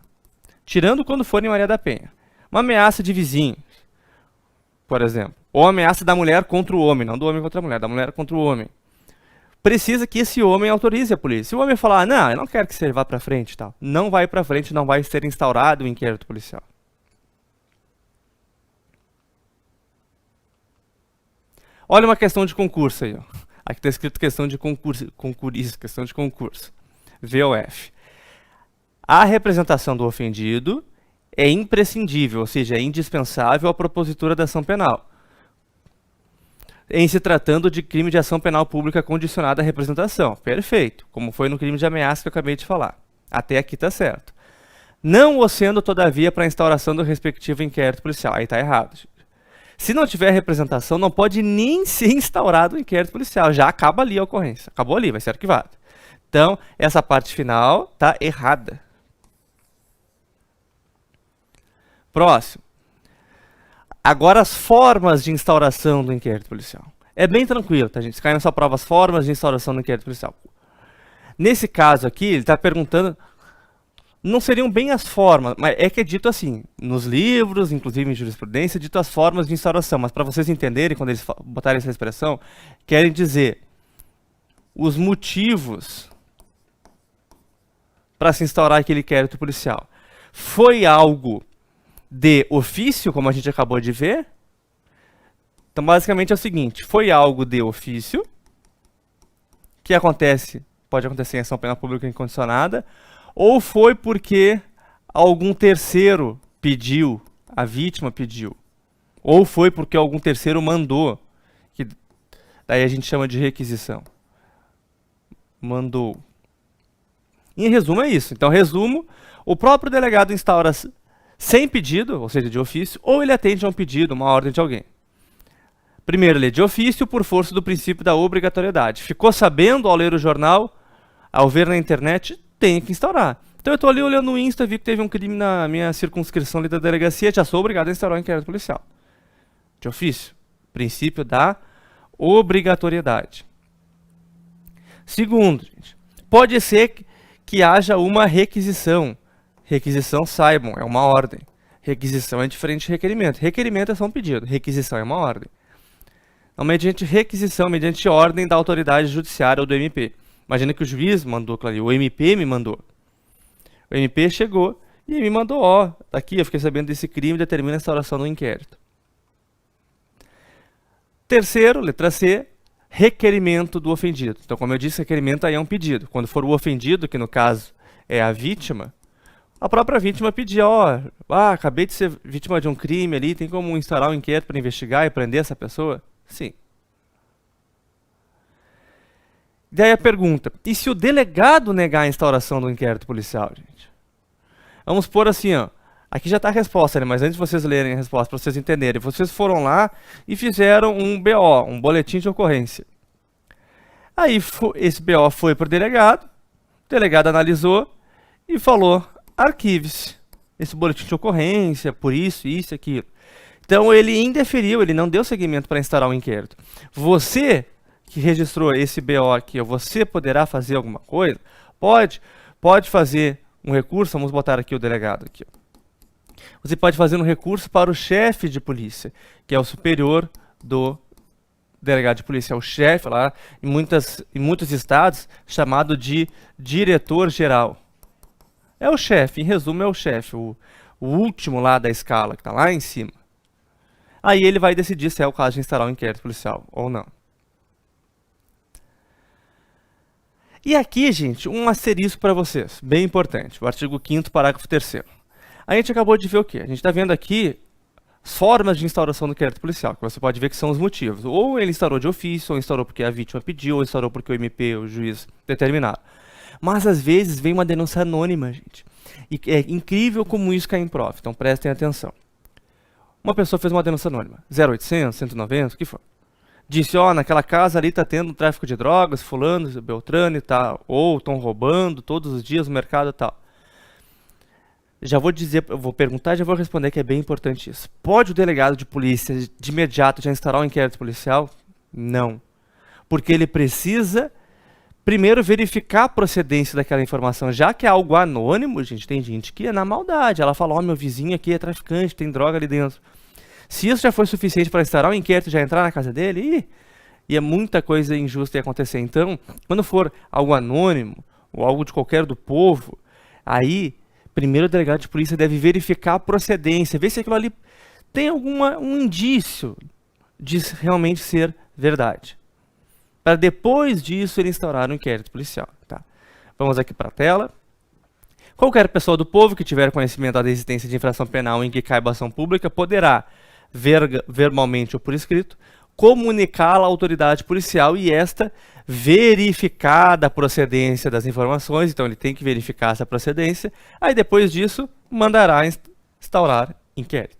tirando quando for em Maria da Penha, uma ameaça de vizinho, por exemplo, ou a ameaça da mulher contra o homem, não do homem contra a mulher, da mulher contra o homem. Precisa que esse homem autorize a polícia. Se o homem falar, não, eu não quero que você vá para frente, tal, não vai para frente, não vai ser instaurado o inquérito policial. Olha uma questão de concurso aí. Ó. Aqui está escrito questão de concurso, questão de concurso. VOF. A representação do ofendido é imprescindível, ou seja, é indispensável à propositura da ação penal, em se tratando de crime de ação penal pública condicionada à representação. Perfeito, como foi no crime de ameaça que eu acabei de falar. Até aqui está certo. Não o sendo, todavia, para a instauração do respectivo inquérito policial. Aí está errado. Se não tiver representação, não pode nem ser instaurado o inquérito policial. Já acaba ali a ocorrência. Acabou ali, vai ser arquivado. Então, essa parte final está errada. Próximo. Agora, as formas de instauração do inquérito policial. É bem tranquilo, tá, gente? Se cair na sua prova as formas de instauração do inquérito policial. Nesse caso aqui, ele está perguntando... Não seriam bem as formas, mas é que é dito assim, nos livros, inclusive em jurisprudência, é dito as formas de instauração. Mas para vocês entenderem, quando eles botarem essa expressão, querem dizer os motivos para se instaurar aquele inquérito policial. Foi algo de ofício, como a gente acabou de ver? Então, basicamente é o seguinte, foi algo de ofício, que pode acontecer em ação penal pública incondicionada, ou foi porque algum terceiro pediu, a vítima pediu, ou foi porque algum terceiro mandou, que daí a gente chama de requisição. Mandou. Em resumo é isso. Então, resumo, o próprio delegado instaura sem pedido, ou seja, de ofício, ou ele atende a um pedido, uma ordem de alguém. Primeiro, ele é de ofício por força do princípio da obrigatoriedade. Ficou sabendo ao ler o jornal, ao ver na internet, tem que instaurar. Então eu estou ali olhando no Insta, vi que teve um crime na minha circunscrição ali da delegacia, já sou obrigado a instaurar um inquérito policial. De ofício. Princípio da obrigatoriedade. Segundo, gente, pode ser que haja uma requisição. Requisição, saibam, é uma ordem. Requisição é diferente de requerimento. Requerimento é só um pedido, requisição é uma ordem. Então, mediante requisição, mediante ordem da autoridade judiciária ou do MP. Imagina que o juiz mandou, claro, o MP me mandou. O MP chegou e me mandou, ó, tá aqui, eu fiquei sabendo desse crime, determina a instauração do inquérito. Terceiro, letra C, requerimento do ofendido. Então, como eu disse, requerimento aí é um pedido. Quando for o ofendido, que no caso é a vítima, a própria vítima pedir, ó, acabei de ser vítima de um crime ali, tem como instaurar um inquérito para investigar e prender essa pessoa? Sim. Daí a pergunta, e se o delegado negar a instauração do inquérito policial, gente? Vamos pôr assim, ó, aqui já está a resposta, né? Mas antes de vocês lerem a resposta, para vocês entenderem, vocês foram lá e fizeram um BO, um boletim de ocorrência. Aí esse BO foi para o delegado analisou e falou, arquive-se esse boletim de ocorrência, por isso, aquilo. Então ele indeferiu, ele não deu seguimento para instaurar o inquérito. Você que registrou esse BO aqui, você poderá fazer alguma coisa? Pode fazer um recurso, vamos botar aqui o delegado aqui. Você pode fazer um recurso para o chefe de polícia, que é o superior do delegado de polícia, é o chefe lá, em muitos estados, chamado de diretor-geral. É o chefe, em resumo é o chefe, o último lá da escala, que está lá em cima. Aí ele vai decidir se é o caso de instaurar um inquérito policial ou não. E aqui, gente, um asterisco para vocês, bem importante, o artigo 5º, parágrafo 3º. A gente acabou de ver o quê? A gente está vendo aqui as formas de instauração do inquérito policial, que você pode ver que são os motivos. Ou ele instaurou de ofício, ou instaurou porque a vítima pediu, ou instaurou porque o MP, o juiz, determinaram. Mas, às vezes, vem uma denúncia anônima, gente. E é incrível como isso cai em prova, então prestem atenção. Uma pessoa fez uma denúncia anônima, 0800, 190, o que for. Disse, ó, naquela casa ali tá tendo tráfico de drogas, fulano, beltrano e tal, ou estão roubando todos os dias no mercado e tal. Já vou dizer, eu vou perguntar e já vou responder que é bem importante isso. Pode o delegado de polícia de imediato já instaurar um inquérito policial? Não. Porque ele precisa primeiro verificar a procedência daquela informação, já que é algo anônimo, gente, tem gente que é na maldade. Ela fala, ó, meu vizinho aqui é traficante, tem droga ali dentro. Se isso já foi suficiente para instaurar um inquérito e já entrar na casa dele, ia muita coisa injusta ia acontecer. Então, quando for algo anônimo, ou algo de qualquer do povo, aí, primeiro o delegado de polícia deve verificar a procedência, ver se aquilo ali tem um indício de realmente ser verdade. Para depois disso ele instaurar um inquérito policial. Tá? Vamos aqui para a tela. Qualquer pessoa do povo que tiver conhecimento da existência de infração penal em que caiba ação pública poderá, verbalmente ou por escrito, comunicá-la à autoridade policial e esta, verificada a procedência das informações, então ele tem que verificar essa procedência, aí depois disso mandará instaurar inquérito.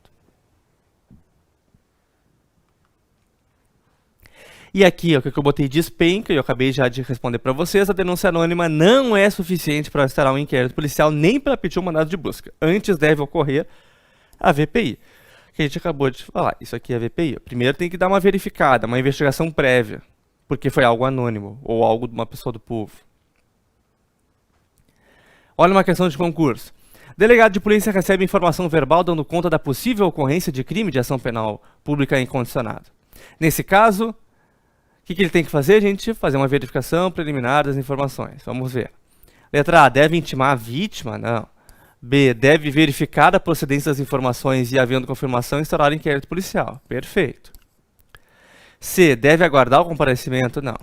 E aqui, o que eu botei despenca, e eu acabei já de responder para vocês, a denúncia anônima não é suficiente para instaurar um inquérito policial nem para pedir um mandado de busca. Antes deve ocorrer a VPI, que a gente acabou de falar. Isso aqui é a VPI. Primeiro tem que dar uma verificada, uma investigação prévia, porque foi algo anônimo ou algo de uma pessoa do povo. Olha uma questão de concurso. Delegado de polícia recebe informação verbal dando conta da possível ocorrência de crime de ação penal pública incondicionada. Nesse caso, o que ele tem que fazer, gente? Fazer uma verificação preliminar das informações. Vamos ver. Letra A, deve intimar a vítima? Não. B, deve verificar a procedência das informações e, havendo confirmação, instaurar inquérito policial. Perfeito. C, deve aguardar o comparecimento? Não.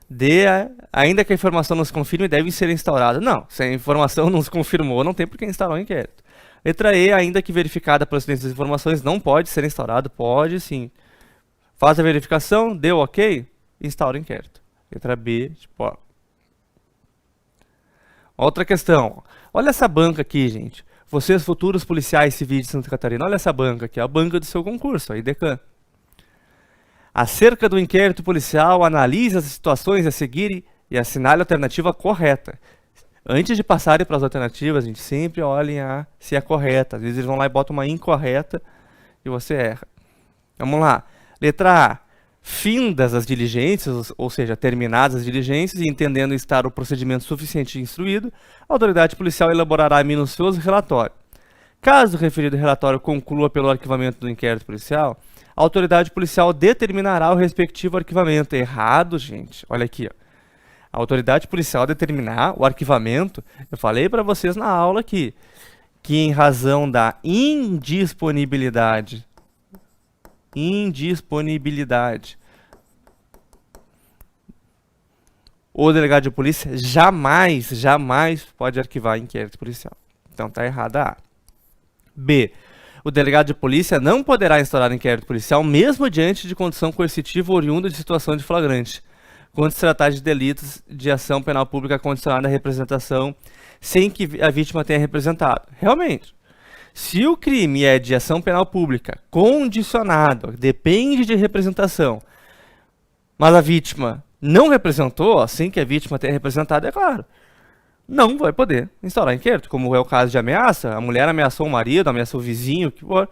D, ainda que a informação não se confirme, deve ser instaurada. Não, se a informação não se confirmou, não tem por que instaurar um inquérito. Letra E, ainda que verificada a procedência das informações, não pode ser instaurado? Pode sim. Faz a verificação, deu ok? Instaura o inquérito. Letra B, tipo, outra questão. Olha essa banca aqui, gente. Vocês, futuros policiais civis de Santa Catarina, olha essa banca aqui, a banca do seu concurso, a IDECAN. Acerca do inquérito policial, analise as situações a seguir e assinale a alternativa correta. Antes de passarem para as alternativas, a gente sempre olhem se é correta. Às vezes eles vão lá e botam uma incorreta e você erra. Vamos lá. Letra A. Findas as diligências, ou seja, terminadas as diligências e entendendo estar o procedimento suficiente instruído, a autoridade policial elaborará minucioso relatório. Caso o referido relatório conclua pelo arquivamento do inquérito policial, a autoridade policial determinará o respectivo arquivamento. Errado, gente. Olha aqui, ó. A autoridade policial determinar o arquivamento, eu falei para vocês na aula aqui, que em razão da indisponibilidade, o delegado de polícia jamais pode arquivar inquérito policial. Então tá errada a. B. O delegado de polícia não poderá instaurar inquérito policial mesmo diante de condição coercitiva oriunda de situação de flagrante, quando se tratar de delitos de ação penal pública condicionada à representação sem que a vítima tenha representado. Realmente, se o crime é de ação penal pública condicionado, depende de representação, mas a vítima não representou, assim que a vítima tenha representado, é claro, não vai poder instaurar inquérito, como é o caso de ameaça. A mulher ameaçou o marido, ameaçou o vizinho, que for.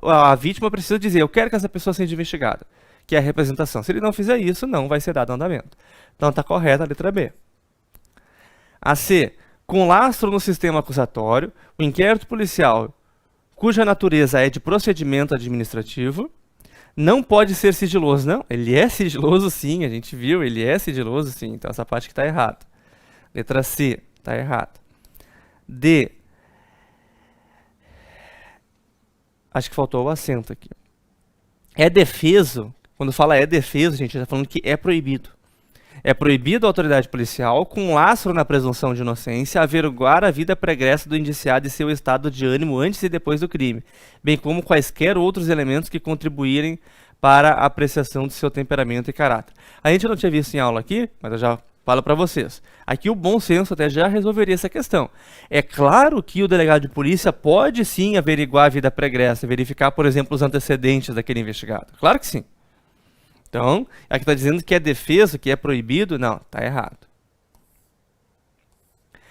A vítima precisa dizer, eu quero que essa pessoa seja investigada, que é a representação. Se ele não fizer isso, não vai ser dado andamento. Então está correta a letra B. A C. Com lastro no sistema acusatório, o inquérito policial, cuja natureza é de procedimento administrativo, não pode ser sigiloso. Não, ele é sigiloso sim, a gente viu, ele é sigiloso sim. Então essa parte que está errada. Letra C, está errada. D. Acho que faltou o acento aqui. É defeso, quando fala é defeso, gente, está falando que é proibido. É proibido a autoridade policial, com lastro na presunção de inocência, averiguar a vida pregressa do indiciado e seu estado de ânimo antes e depois do crime, bem como quaisquer outros elementos que contribuírem para a apreciação de seu temperamento e caráter. A gente não tinha visto em aula aqui, mas eu já falo para vocês. Aqui o bom senso até já resolveria essa questão. É claro que o delegado de polícia pode sim averiguar a vida pregressa, verificar, por exemplo, os antecedentes daquele investigado. Claro que sim. Então, aqui está dizendo que é defeso, que é proibido. Não, está errado.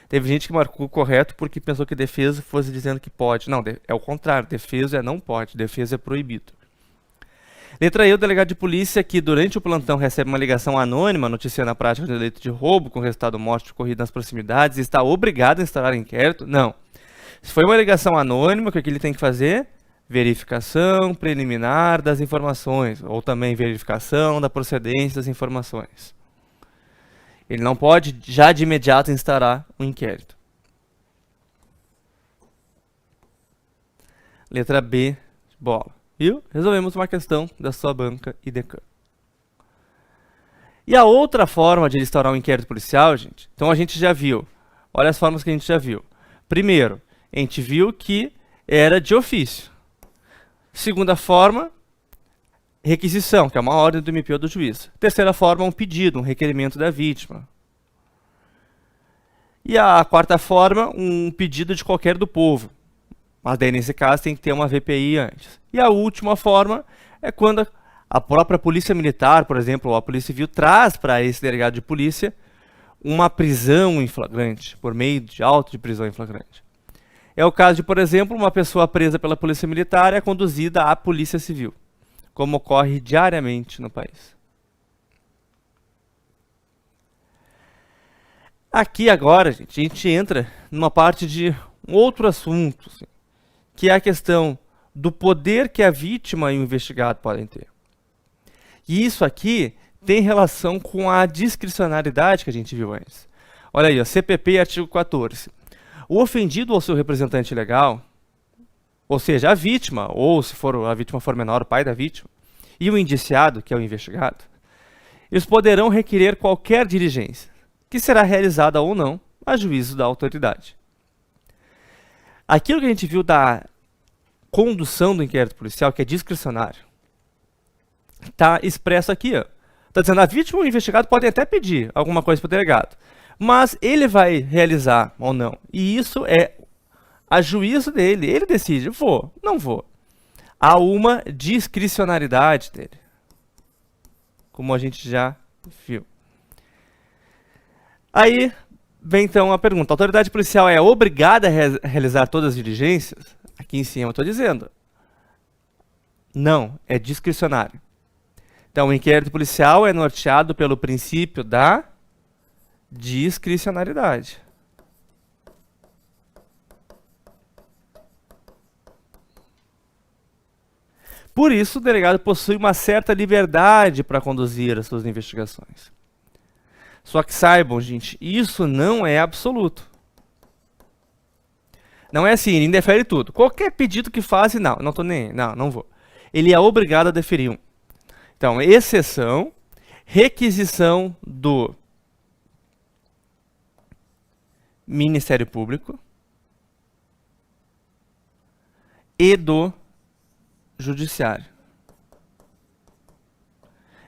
Teve gente que marcou correto porque pensou que defeso fosse dizendo que pode. Não, é o contrário. Defeso é não pode, defeso é proibido. Letra E, o delegado de polícia que durante o plantão recebe uma ligação anônima noticiando a prática de delito de roubo com resultado morte ocorrido nas proximidades e está obrigado a instaurar inquérito? Não. Se foi uma ligação anônima, o que ele tem que fazer? Verificação preliminar das informações, ou também verificação da procedência das informações. Ele não pode já de imediato instaurar um inquérito. Letra B, bola. Viu? Resolvemos uma questão da sua banca IDECAN. E a outra forma de instaurar um inquérito policial, gente, então a gente já viu Olha as formas que a gente já viu. Primeiro, a gente viu que era de ofício. Segunda forma, requisição, que é uma ordem do MP ou do juiz. Terceira forma, um pedido, um requerimento da vítima. E a quarta forma, um pedido de qualquer do povo. Mas daí, nesse caso, tem que ter uma VPI antes. E a última forma é quando a própria polícia militar, por exemplo, ou a polícia civil, traz para esse delegado de polícia uma prisão em flagrante, por meio de auto de prisão em flagrante. É o caso de, por exemplo, uma pessoa presa pela polícia militar é conduzida à polícia civil, como ocorre diariamente no país. Aqui agora, gente, a gente entra numa parte de um outro assunto, assim, que é a questão do poder que a vítima e o investigado podem ter. E isso aqui tem relação com a discricionariedade que a gente viu antes. Olha aí, ó, CPP, artigo 14. O ofendido ou seu representante legal, ou seja, a vítima, ou se for a vítima for menor, o pai da vítima, e o indiciado, que é o investigado, eles poderão requerer qualquer diligência, que será realizada ou não a juízo da autoridade. Aquilo que a gente viu da condução do inquérito policial, que é discricionário, está expresso aqui. Está dizendo que a vítima ou o investigado podem até pedir alguma coisa para o delegado, mas ele vai realizar ou não. E isso é a juízo dele. Ele decide, vou, não vou. Há uma discricionariedade dele, como a gente já viu. Aí vem então a pergunta: a autoridade policial é obrigada a realizar todas as diligências? Aqui em cima eu estou dizendo. Não, é discricionário. Então, o inquérito policial é norteado pelo princípio da discricionariedade. Por isso, o delegado possui uma certa liberdade para conduzir as suas investigações. Só que saibam, gente, isso não é absoluto. Não é assim, ele indefere tudo. Qualquer pedido que faz, não estou nem aí, não vou. Ele é obrigado a deferir um. Então, exceção, requisição do Ministério Público e do Judiciário.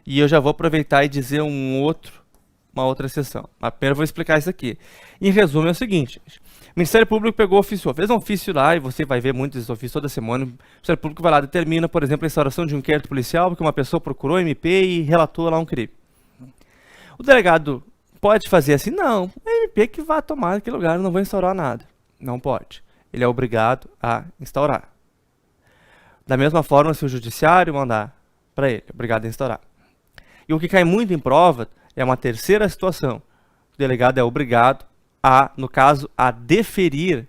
E eu já vou aproveitar e dizer uma outra exceção. Mas primeiro eu vou explicar isso aqui. Em resumo, é o seguinte: o Ministério Público pegou ofício, fez um ofício lá, e você vai ver muitos desses ofícios toda semana. O Ministério Público vai lá, determina, por exemplo, a instauração de um inquérito policial, porque uma pessoa procurou MP e relatou lá um crime. O delegado pode fazer assim? Não, é a MP que vai tomar aquele lugar, eu não vou instaurar nada. Não pode. Ele é obrigado a instaurar. Da mesma forma, se o Judiciário mandar para ele, é obrigado a instaurar. E o que cai muito em prova é uma terceira situação. O delegado é obrigado a, no caso, a deferir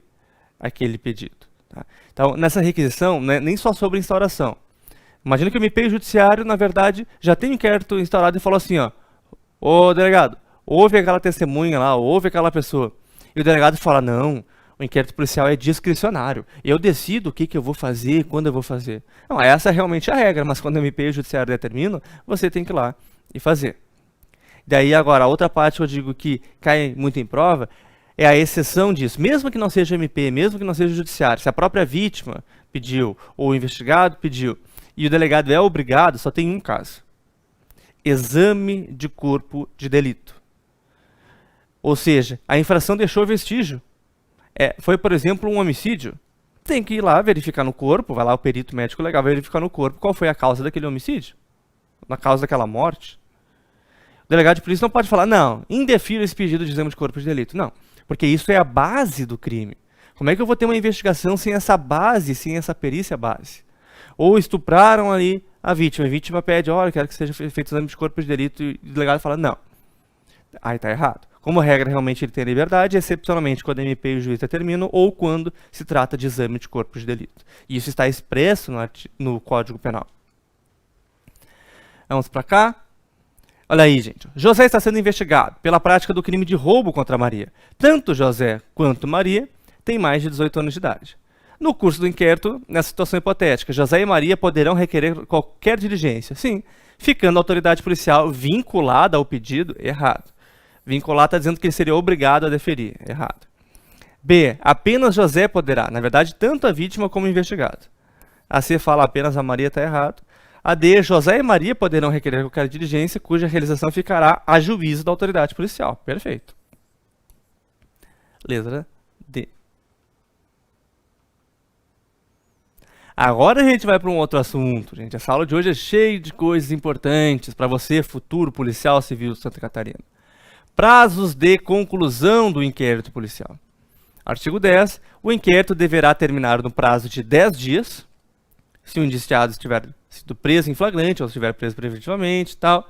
aquele pedido. Tá? Então, nessa requisição, não é nem só sobre instauração. Imagina que o MP e o Judiciário, na verdade, já tem um inquérito instaurado e falou assim, ó, ô delegado, ouve aquela testemunha lá, ouve aquela pessoa. E o delegado fala, não, o inquérito policial é discricionário. Eu decido o que eu vou fazer, quando eu vou fazer. Não, essa é realmente a regra, mas quando o MP e o Judiciário determinam, você tem que ir lá e fazer. Daí agora, a outra parte que eu digo que cai muito em prova é a exceção disso. Mesmo que não seja o MP, mesmo que não seja o Judiciário, se a própria vítima pediu ou o investigado pediu e o delegado é obrigado, só tem um caso: exame de corpo de delito. Ou seja, a infração deixou vestígio. Foi, por exemplo, um homicídio. Tem que ir lá verificar no corpo, vai lá o perito médico legal verificar no corpo qual foi a causa daquele homicídio, a causa daquela morte. O delegado de polícia não pode falar, não, indefiro esse pedido de exame de corpo de delito. Não, porque isso é a base do crime. Como é que eu vou ter uma investigação sem essa base, sem essa perícia base? Ou estupraram ali a vítima pede, olha, quero que seja feito exame de corpo de delito, e o delegado fala, não. Aí está errado. Como regra, realmente ele tem a liberdade, excepcionalmente quando a MP e o juiz determinam, ou quando se trata de exame de corpo de delito. E isso está expresso no Código Penal. Vamos para cá. Olha aí, gente. José está sendo investigado pela prática do crime de roubo contra Maria. Tanto José quanto Maria têm mais de 18 anos de idade. No curso do inquérito, nessa situação hipotética, José e Maria poderão requerer qualquer diligência. Sim, ficando a autoridade policial vinculada ao pedido, errado. Vincular está dizendo que ele seria obrigado a deferir. Errado. B. Apenas José poderá. Na verdade, tanto a vítima como o investigado. A C fala apenas a Maria, está errado. A D. José e Maria poderão requerer qualquer diligência cuja realização ficará a juízo da autoridade policial. Perfeito. Letra D. Agora a gente vai para um outro assunto, gente. Essa aula de hoje é cheia de coisas importantes para você, futuro policial civil de Santa Catarina. Prazos de conclusão do inquérito policial. Artigo 10. O inquérito deverá terminar no prazo de 10 dias, se o indiciado estiver sido preso em flagrante ou estiver preso preventivamente e tal,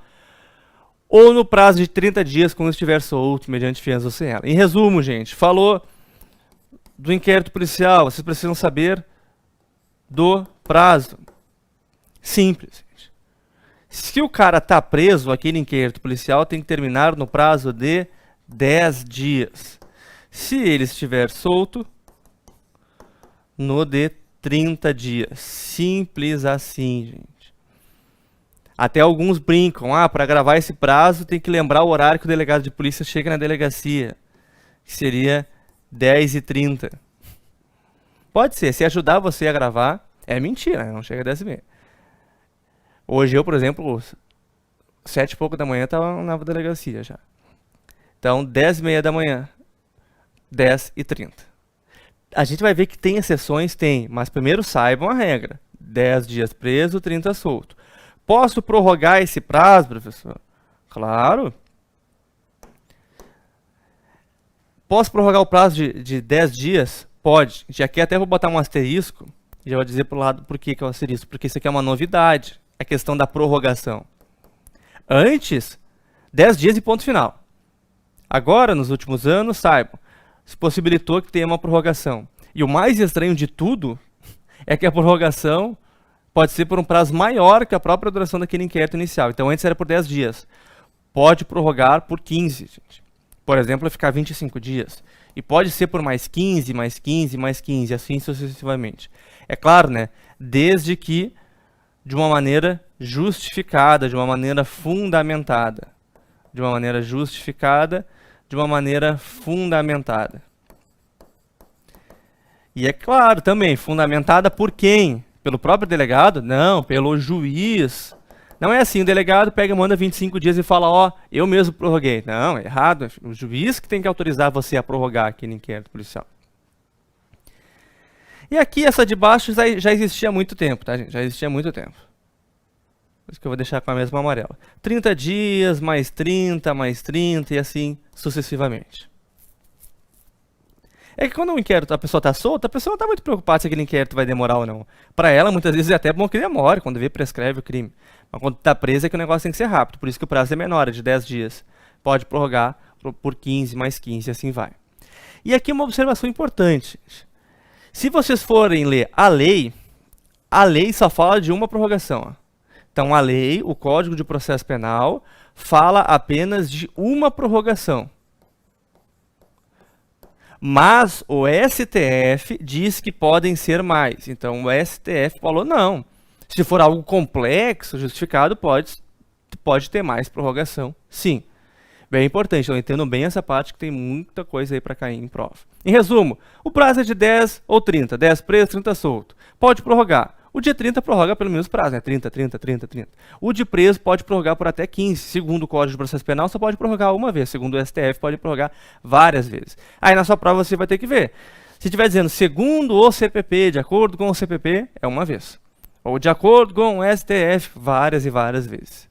ou no prazo de 30 dias quando estiver solto mediante fiança ou sem ela. Em resumo, gente, falou do inquérito policial, vocês precisam saber do prazo. Simples, gente. Se o cara está preso, aquele inquérito policial tem que terminar no prazo de 10 dias. Se ele estiver solto, no de 30 dias. Simples assim, gente. Até alguns brincam, para gravar esse prazo tem que lembrar o horário que o delegado de polícia chega na delegacia, que seria 10h30. Pode ser, se ajudar você a gravar, é mentira, não chega a 10h30. Hoje eu, por exemplo, 7h pouco da manhã estava na delegacia já. Então, 10h30 da manhã, 10h30. A gente vai ver que tem exceções, tem, mas primeiro saibam a regra. 10 dias preso, 30 solto. Posso prorrogar esse prazo, professor? Claro. Posso prorrogar o prazo de 10 dias? Pode. Já aqui até vou botar um asterisco, e já vou dizer para o lado por que é o asterisco. Porque isso aqui é uma novidade, a questão da prorrogação. Antes, 10 dias e ponto final. Agora, nos últimos anos, saibam, se possibilitou que tenha uma prorrogação. E o mais estranho de tudo é que a prorrogação pode ser por um prazo maior que a própria duração daquele inquérito inicial. Então, antes era por 10 dias. Pode prorrogar por 15, gente. Por exemplo, ficar 25 dias. E pode ser por mais 15, mais 15, mais 15, assim sucessivamente. É claro, né? Desde que de uma maneira justificada, de uma maneira fundamentada. De uma maneira justificada, de uma maneira fundamentada. E é claro também, fundamentada por quem? Pelo próprio delegado? Não, pelo juiz. Não é assim, o delegado pega e manda 25 dias e fala, eu mesmo prorroguei. Não, é errado. O juiz que tem que autorizar você a prorrogar aquele inquérito policial. E aqui, essa de baixo já existia há muito tempo, tá, gente? Já existia há muito tempo. Por isso que eu vou deixar com a mesma amarela. 30 dias, mais 30, mais 30 e assim sucessivamente. É que quando um inquérito, a pessoa está solta, a pessoa não está muito preocupada se aquele inquérito vai demorar ou não. Para ela, muitas vezes é até bom que demore, quando vê, prescreve o crime. Mas quando está presa é que o negócio tem que ser rápido, por isso que o prazo é menor, é de 10 dias. Pode prorrogar por 15, mais 15 e assim vai. E aqui uma observação importante. Se vocês forem ler a lei só fala de uma prorrogação. Ó. Então a lei, o Código de Processo Penal, fala apenas de uma prorrogação. Mas o STF diz que podem ser mais. Então o STF falou não. Se for algo complexo, justificado, pode ter mais prorrogação. Sim. Bem importante, então entendam bem essa parte que tem muita coisa aí para cair em prova. Em resumo, o prazo é de 10 ou 30. 10 preso, 30 solto. Pode prorrogar. O de 30 prorroga pelo menos prazo, né? 30, 30, 30, 30. O de preso pode prorrogar por até 15. Segundo o Código de Processo Penal, só pode prorrogar uma vez. Segundo o STF, pode prorrogar várias vezes. Aí na sua prova você vai ter que ver. Se estiver dizendo segundo o CPP, de acordo com o CPP, é uma vez. Ou de acordo com o STF, várias e várias vezes.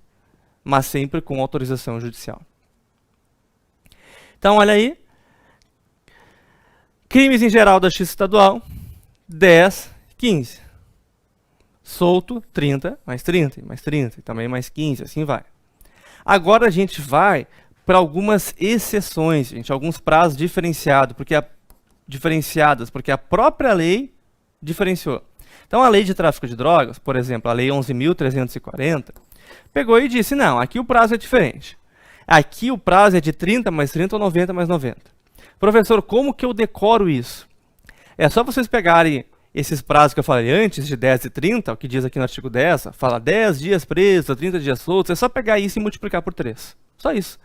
Mas sempre com autorização judicial. Então, olha aí. Crimes em geral da Justiça Estadual, 10, 15. Solto, 30, mais 30, mais 30, e também mais 15, assim vai. Agora a gente vai para algumas exceções, gente, alguns prazos diferenciados, porque a própria lei diferenciou. Então a lei de tráfico de drogas, por exemplo, a lei 11.340, pegou e disse, não, aqui o prazo é diferente. Aqui o prazo é de 30 mais 30 ou 90 mais 90. Professor, como que eu decoro isso? É só vocês pegarem esses prazos que eu falei antes, de 10 e 30, o que diz aqui no artigo 10, fala 10 dias preso, 30 dias soltos, é só pegar isso e multiplicar por 3. Só isso.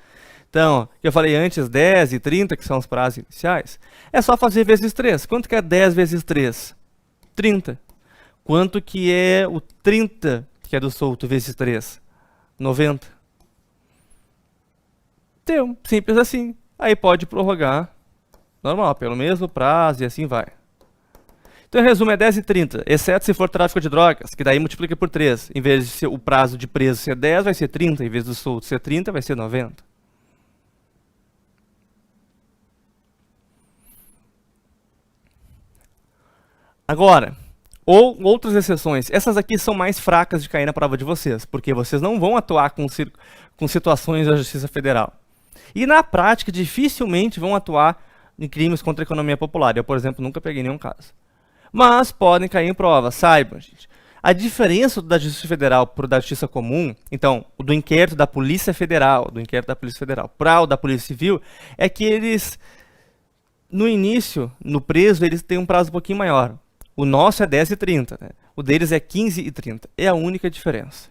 Então, eu falei antes 10 e 30, que são os prazos iniciais. É só fazer vezes 3. Quanto que é 10 vezes 3? 30. Quanto que é o 30, que é do solto, vezes 3? 90. Deu, simples assim. Aí pode prorrogar, normal, pelo mesmo prazo e assim vai. Então, em resumo, é 10 e 30, exceto se for tráfico de drogas, que daí multiplica por 3. Em vez de ser o prazo de preso ser 10, vai ser 30. Em vez do solto ser 30, vai ser 90. Agora, ou outras exceções. Essas aqui são mais fracas de cair na prova de vocês, porque vocês não vão atuar com situações da Justiça Federal. E na prática, dificilmente vão atuar em crimes contra a economia popular. Eu, por exemplo, nunca peguei nenhum caso. Mas podem cair em prova, saibam, gente. A diferença da Justiça Federal para o da Justiça Comum, então, o do inquérito da Polícia Federal, para o da Polícia Civil, é que eles, no início, no preso, eles têm um prazo um pouquinho maior. O nosso é 10 e 30, né? O deles é 15 e 30. É a única diferença.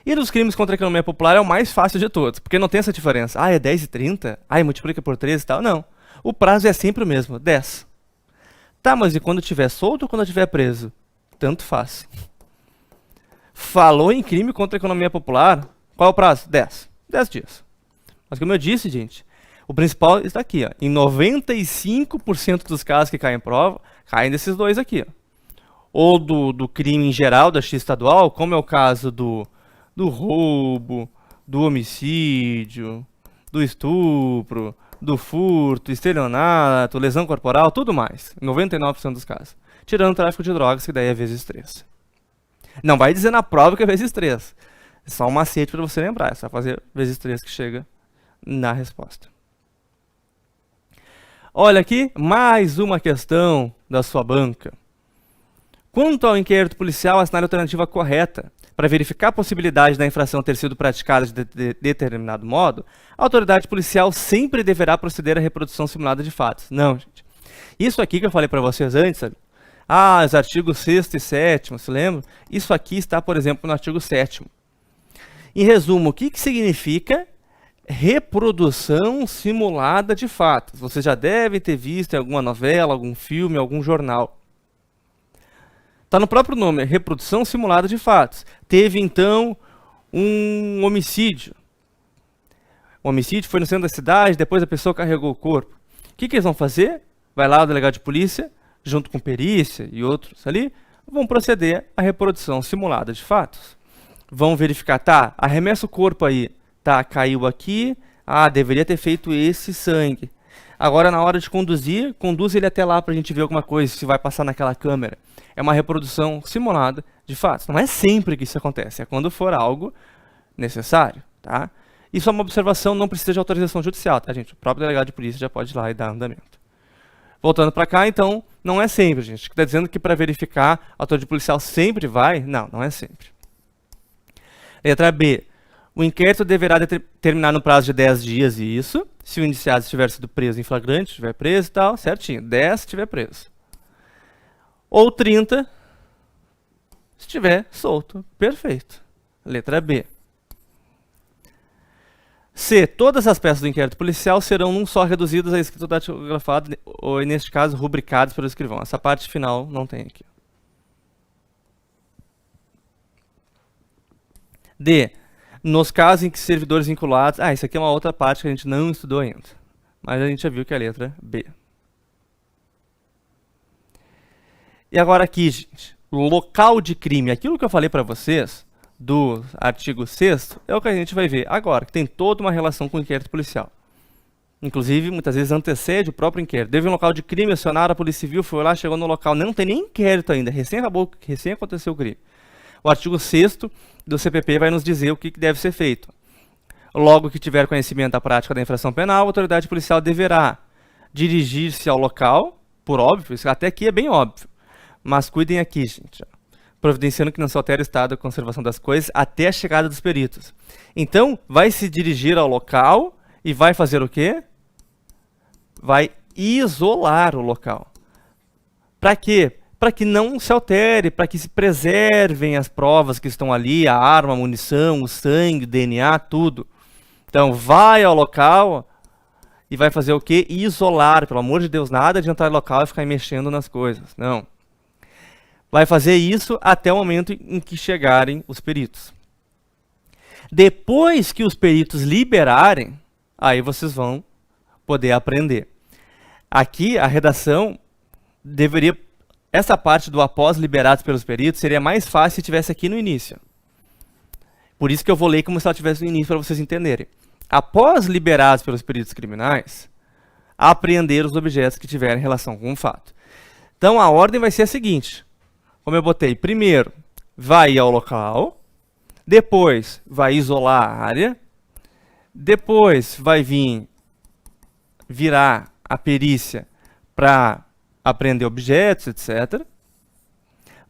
E dos crimes contra a economia popular é o mais fácil de todos, porque não tem essa diferença. Ah, é 10 e 30? Ah, multiplica por 13 e tal? Não. O prazo é sempre o mesmo, 10. Tá, mas e quando estiver solto ou quando estiver preso? Tanto faz. Falou em crime contra a economia popular, qual é o prazo? 10. 10 dias. Mas como eu disse, gente, o principal está aqui. Ó. Em 95% dos casos que caem em prova, caem desses dois aqui. Ó. Ou do crime em geral, da justiça estadual, como é o caso do roubo, do homicídio, do estupro, do furto, estelionato, lesão corporal, tudo mais. 99% dos casos. Tirando o tráfico de drogas, que daí é vezes 3. Não vai dizer na prova que é vezes 3. É só um macete para você lembrar. É só fazer vezes 3 que chega na resposta. Olha aqui, mais uma questão da sua banca. Quanto ao inquérito policial, assinale a alternativa correta. Para verificar a possibilidade da infração ter sido praticada de determinado modo, a autoridade policial sempre deverá proceder à reprodução simulada de fatos. Não, gente. Isso aqui que eu falei para vocês antes, sabe? Ah, os artigos 6º e 7º, se lembra? Isso aqui está, por exemplo, no artigo 7º. Em resumo, o que significa reprodução simulada de fatos? Você já deve ter visto em alguma novela, algum filme, algum jornal. Está no próprio nome, reprodução simulada de fatos. Teve, então, um homicídio. O homicídio foi no centro da cidade, depois a pessoa carregou o corpo. O que eles vão fazer? Vai lá o delegado de polícia, junto com perícia e outros ali, vão proceder à reprodução simulada de fatos. Vão verificar, tá, arremessa o corpo aí, tá, caiu aqui, ah, deveria ter feito esse sangue. Agora, na hora de conduzir, conduz ele até lá para a gente ver alguma coisa, se vai passar naquela câmera. É uma reprodução simulada de fatos. Não é sempre que isso acontece, é quando for algo necessário, tá? Isso é uma observação, não precisa de autorização judicial, tá, gente? O próprio delegado de polícia já pode ir lá e dar andamento. Voltando para cá, então, não é sempre, gente. Está dizendo que para verificar, a autoridade policial sempre vai? Não, não é sempre. Letra B. O inquérito deverá terminar no prazo de 10 dias, e isso, se o indiciado estiver sido preso em flagrante, estiver preso e tal, certinho. 10 se estiver preso. Ou 30 se estiver solto. Perfeito. Letra B. C. Todas as peças do inquérito policial serão num só reduzidas a escrito datilografado, ou, neste caso, rubricadas pelo escrivão. Essa parte final não tem aqui. D. Nos casos em que servidores vinculados... Ah, isso aqui é uma outra parte que a gente não estudou ainda. Mas a gente já viu que é a letra B. E agora aqui, gente, local de crime. Aquilo que eu falei para vocês do artigo 6º é o que a gente vai ver agora, que tem toda uma relação com o inquérito policial. Inclusive, muitas vezes antecede o próprio inquérito. Teve um local de crime, acionaram a Polícia Civil, foi lá, chegou no local, não tem nem inquérito ainda, recém aconteceu o crime. O artigo 6º do CPP vai nos dizer o que deve ser feito. Logo que tiver conhecimento da prática da infração penal, a autoridade policial deverá dirigir-se ao local, por óbvio, isso até aqui é bem óbvio. Mas cuidem aqui, gente, providenciando que não se altere o estado de conservação das coisas até a chegada dos peritos. Então, vai se dirigir ao local e vai fazer o quê? Vai isolar o local. Para quê? Para que não se altere, para que se preservem as provas que estão ali, a arma, a munição, o sangue, o DNA, tudo. Então, vai ao local e vai fazer o quê? Isolar. Pelo amor de Deus, nada de entrar no local e ficar mexendo nas coisas. Não. Vai fazer isso até o momento em que chegarem os peritos. Depois que os peritos liberarem, aí vocês vão poder aprender. Aqui, a redação deveria... Essa parte do após liberados pelos peritos seria mais fácil se tivesse aqui no início. Por isso que eu vou ler como se ela tivesse no início, para vocês entenderem. Após liberados pelos peritos criminais, apreender os objetos que tiverem relação com o fato. Então, a ordem vai ser a seguinte. Como eu botei, primeiro, vai ao local, depois vai isolar a área, depois vai virar a perícia para apreender objetos, etc.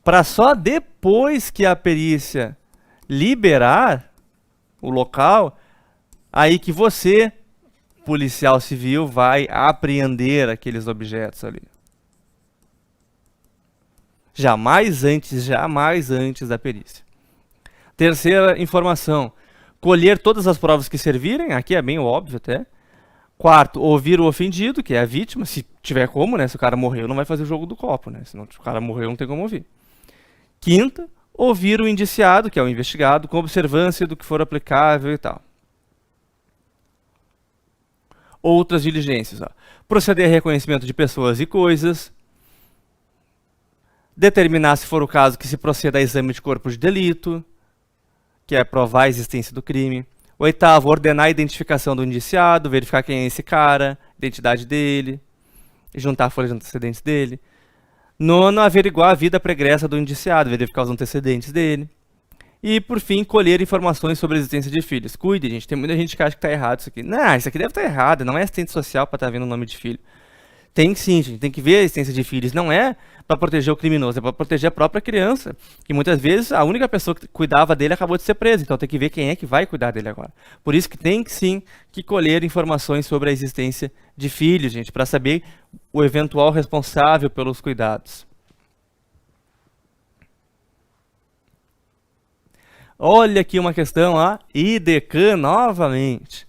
Para só depois que a perícia liberar o local, aí que você, policial civil, vai apreender aqueles objetos ali. Jamais antes da perícia. Terceira informação, colher todas as provas que servirem, aqui é bem óbvio até. Quarto, ouvir o ofendido, que é a vítima, se tiver como, né? Se o cara morreu, não vai fazer o jogo do copo, né? Se o cara morreu, não tem como ouvir. Quinta, ouvir o indiciado, que é o investigado, com observância do que for aplicável e tal. Outras diligências, ó. Proceder a reconhecimento de pessoas e coisas. Determinar, se for o caso, que se proceda a exame de corpo de delito, que é provar a existência do crime. Oitavo, ordenar a identificação do indiciado, verificar quem é esse cara, identidade dele, juntar a folha de antecedentes dele. Nono, averiguar a vida pregressa do indiciado, verificar os antecedentes dele. E, por fim, colher informações sobre a existência de filhos. Cuide, gente, tem muita gente que acha que está errado isso aqui. Não, isso aqui deve estar errado, não é assistente social para estar vendo o nome de filho. Tem sim, gente, tem que ver a existência de filhos. Não é para proteger o criminoso, é para proteger a própria criança. Que muitas vezes a única pessoa que cuidava dele acabou de ser presa. Então tem que ver quem é que vai cuidar dele agora. Por isso que tem sim que colher informações sobre a existência de filhos, gente, para saber o eventual responsável pelos cuidados. Olha aqui uma questão, ó, IDECAN novamente.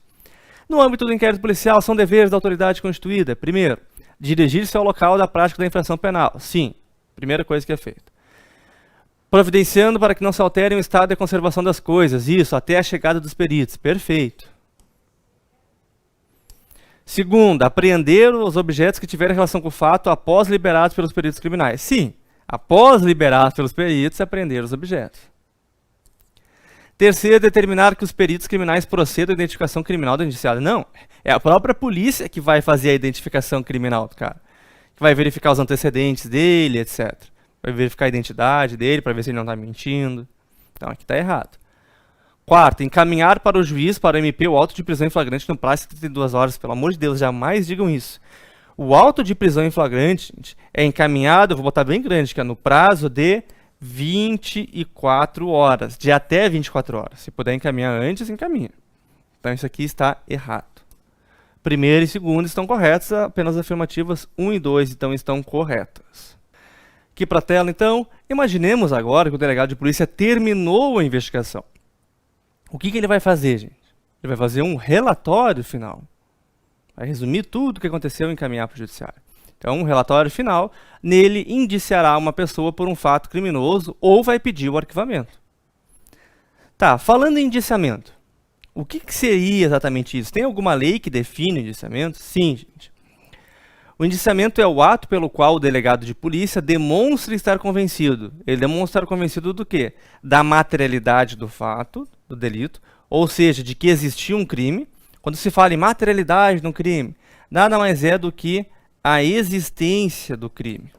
No âmbito do inquérito policial, são deveres da autoridade constituída. Primeiro, dirigir-se ao local da prática da infração penal. Sim, primeira coisa que é feita. Providenciando para que não se altere o estado de conservação das coisas. Isso, até a chegada dos peritos. Perfeito. Segundo, apreender os objetos que tiverem relação com o fato após liberados pelos peritos criminais. Sim, após liberados pelos peritos, apreender os objetos. Terceiro, determinar que os peritos criminais procedam à identificação criminal do indiciado. Não, é a própria polícia que vai fazer a identificação criminal do cara. Que vai verificar os antecedentes dele, etc. Vai verificar a identidade dele para ver se ele não está mentindo. Então aqui está errado. Quarto, encaminhar para o juiz, para o MP, o auto de prisão em flagrante no prazo de 32 horas. Pelo amor de Deus, jamais digam isso. O auto de prisão em flagrante, gente, é encaminhado, eu vou botar bem grande, que é no prazo de 24 horas, de até 24 horas. Se puder encaminhar antes, encaminha. Então isso aqui está errado. Primeiro e segundo estão corretos, apenas afirmativas 1 e 2 então estão corretas. Aqui para a tela, então, imaginemos agora que o delegado de polícia terminou a investigação. O que ele vai fazer, gente? Ele vai fazer um relatório final. Vai resumir tudo o que aconteceu e encaminhar para o judiciário. Então, um relatório final, nele indiciará uma pessoa por um fato criminoso ou vai pedir o arquivamento. Tá, falando em indiciamento, o que seria exatamente isso? Tem alguma lei que define o indiciamento? Sim, gente. O indiciamento é o ato pelo qual o delegado de polícia demonstra estar convencido. Ele demonstra estar convencido do quê? Da materialidade do fato, do delito, ou seja, de que existiu um crime. Quando se fala em materialidade no crime, nada mais é do que a existência do crime.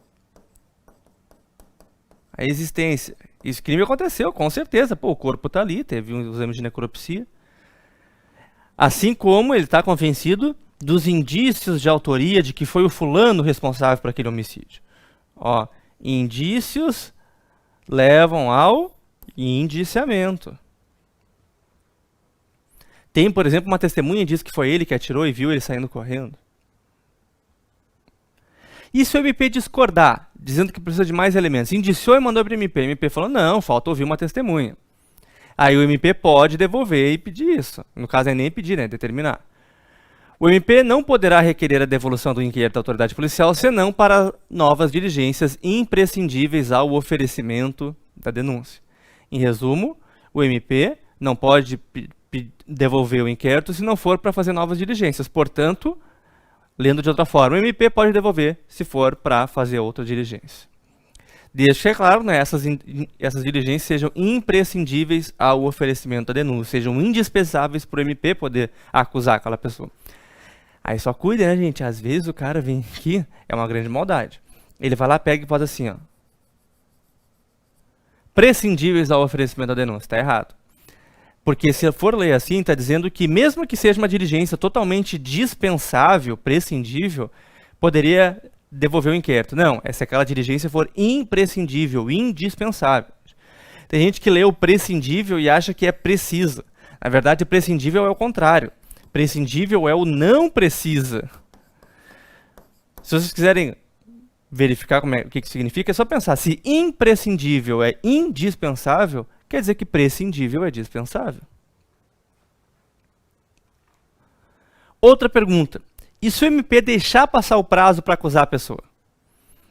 A existência. Esse crime aconteceu, com certeza. Pô, o corpo está ali, teve um exame de necropsia. Assim como ele está convencido dos indícios de autoria de que foi o fulano responsável por aquele homicídio. Ó, indícios levam ao indiciamento. Tem, por exemplo, uma testemunha que diz que foi ele que atirou e viu ele saindo correndo. E se o MP discordar, dizendo que precisa de mais elementos, indiciou e mandou para o MP, o MP falou, não, falta ouvir uma testemunha. Aí o MP pode devolver e pedir isso. No caso é nem pedir, né? Determinar. O MP não poderá requerer a devolução do inquérito da autoridade policial senão para novas diligências imprescindíveis ao oferecimento da denúncia. Em resumo, o MP não pode devolver o inquérito se não for para fazer novas diligências. Portanto, lendo de outra forma, o MP pode devolver se for para fazer outra diligência. Desde que, é claro, né, essas diligências sejam imprescindíveis ao oferecimento da denúncia, sejam indispensáveis para o MP poder acusar aquela pessoa. Aí só cuida, né, gente? Às vezes o cara vem aqui, é uma grande maldade. Ele vai lá, pega e bota assim, ó. Prescindíveis ao oferecimento da denúncia. Está errado. Porque se for ler assim, está dizendo que mesmo que seja uma diligência totalmente dispensável, prescindível, poderia devolver o inquérito. Não, se aquela diligência for imprescindível, indispensável. Tem gente que lê o prescindível e acha que é precisa. Na verdade, prescindível é o contrário. Prescindível é o não precisa. Se vocês quiserem verificar o que significa, é só pensar. Se imprescindível é indispensável, quer dizer que prescindível é dispensável. Outra pergunta. E se o MP deixar passar o prazo para acusar a pessoa?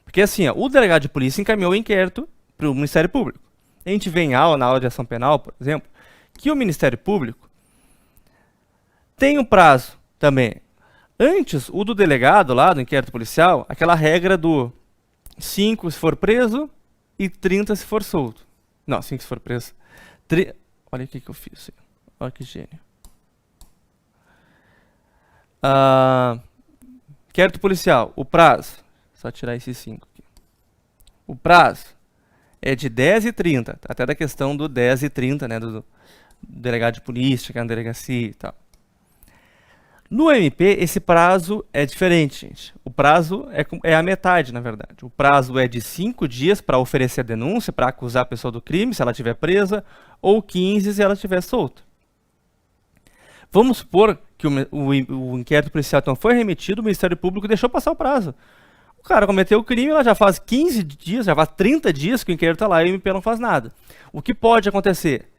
Porque assim, ó, o delegado de polícia encaminhou o inquérito para o Ministério Público. A gente vê na aula de ação penal, por exemplo, que o Ministério Público tem um prazo também. Antes, o do delegado lá, do inquérito policial, aquela regra do 5 se for preso e 30 se for solto. Não, 5 se for preso. Olha o que eu fiz. Olha que gênio. Inquérito policial, o prazo. Só tirar esses 5 aqui. O prazo é de 10 e 30. Até da questão do 10 e 30, né? Do delegado de polícia, chegar na delegacia e tal. No MP, esse prazo é diferente, gente. O prazo é a metade, na verdade. O prazo é de 5 dias para oferecer a denúncia, para acusar a pessoa do crime, se ela estiver presa, ou 15 se ela estiver solta. Vamos supor que o inquérito policial então foi remetido, o Ministério Público deixou passar o prazo. O cara cometeu o crime, ela já faz 15 dias, já faz 30 dias que o inquérito está lá e o MP não faz nada. O que pode acontecer?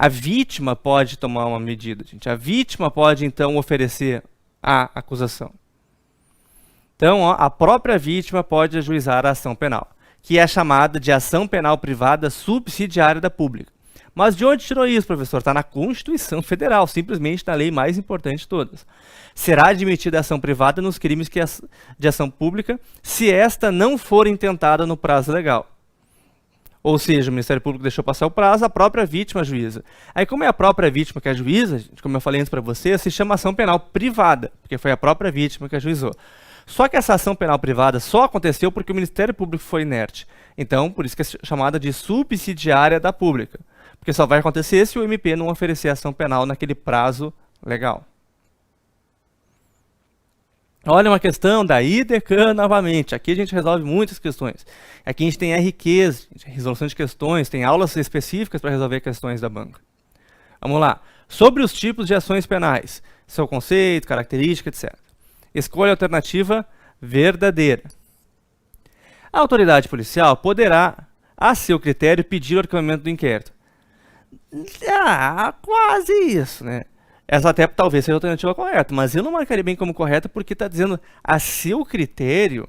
A vítima pode tomar uma medida, gente. A vítima pode, então, oferecer a acusação. Então, ó, a própria vítima pode ajuizar a ação penal, que é chamada de ação penal privada subsidiária da pública. Mas de onde tirou isso, professor? Está na Constituição Federal, simplesmente na lei mais importante de todas. Será admitida a ação privada nos crimes de ação pública se esta não for intentada no prazo legal. Ou seja, o Ministério Público deixou passar o prazo, a própria vítima ajuiza. Aí, como é a própria vítima que ajuiza, como eu falei antes para você, se chama ação penal privada, porque foi a própria vítima que ajuizou. Só que essa ação penal privada só aconteceu porque o Ministério Público foi inerte. Então, por isso que é chamada de subsidiária da pública. Porque só vai acontecer se o MP não oferecer ação penal naquele prazo legal. Olha uma questão da IDECAN novamente. Aqui a gente resolve muitas questões. Aqui a gente tem RQs, resolução de questões, tem aulas específicas para resolver questões da banca. Vamos lá. Sobre os tipos de ações penais. Seu conceito, característica, etc. Escolha a alternativa verdadeira. A autoridade policial poderá, a seu critério, pedir o arquivamento do inquérito. Quase isso, né? Essa até talvez seja a alternativa correta, mas eu não marcaria bem como correta porque está dizendo a seu critério.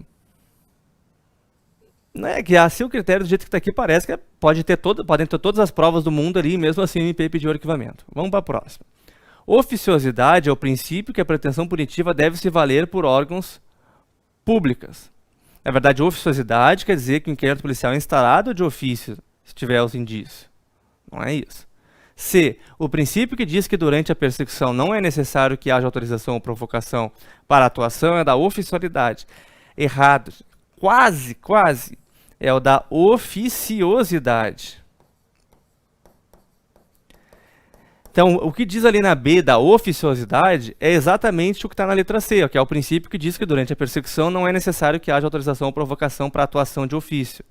Não é que a seu critério, do jeito que está aqui, parece que podem ter todas as provas do mundo ali, mesmo assim o MP pediu o arquivamento. Vamos para a próxima. Oficiosidade é o princípio que a pretensão punitiva deve se valer por órgãos públicos. Na verdade, oficiosidade quer dizer que o inquérito policial é instaurado de ofício, se tiver os indícios. Não é isso. C. O princípio que diz que durante a persecução não é necessário que haja autorização ou provocação para a atuação é da oficialidade. Errado. Quase. É o da oficiosidade. Então, o que diz ali na B da oficiosidade é exatamente o que está na letra C, que é o princípio que diz que durante a persecução não é necessário que haja autorização ou provocação para a atuação de ofício.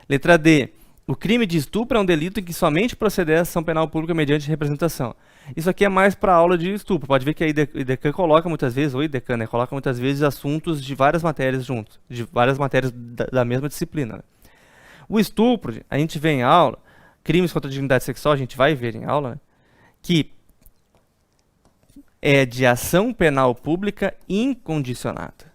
Letra D. O crime de estupro é um delito em que somente proceder a ação penal pública mediante representação. Isso aqui é mais para a aula de estupro. Pode ver que a IDECAN coloca muitas vezes, ou IDECAN, né, coloca muitas vezes assuntos de várias matérias juntos, de várias matérias da mesma disciplina. Né? O estupro, a gente vê em aula crimes contra a dignidade sexual, a gente vai ver em aula, né? Que é de ação penal pública incondicionada.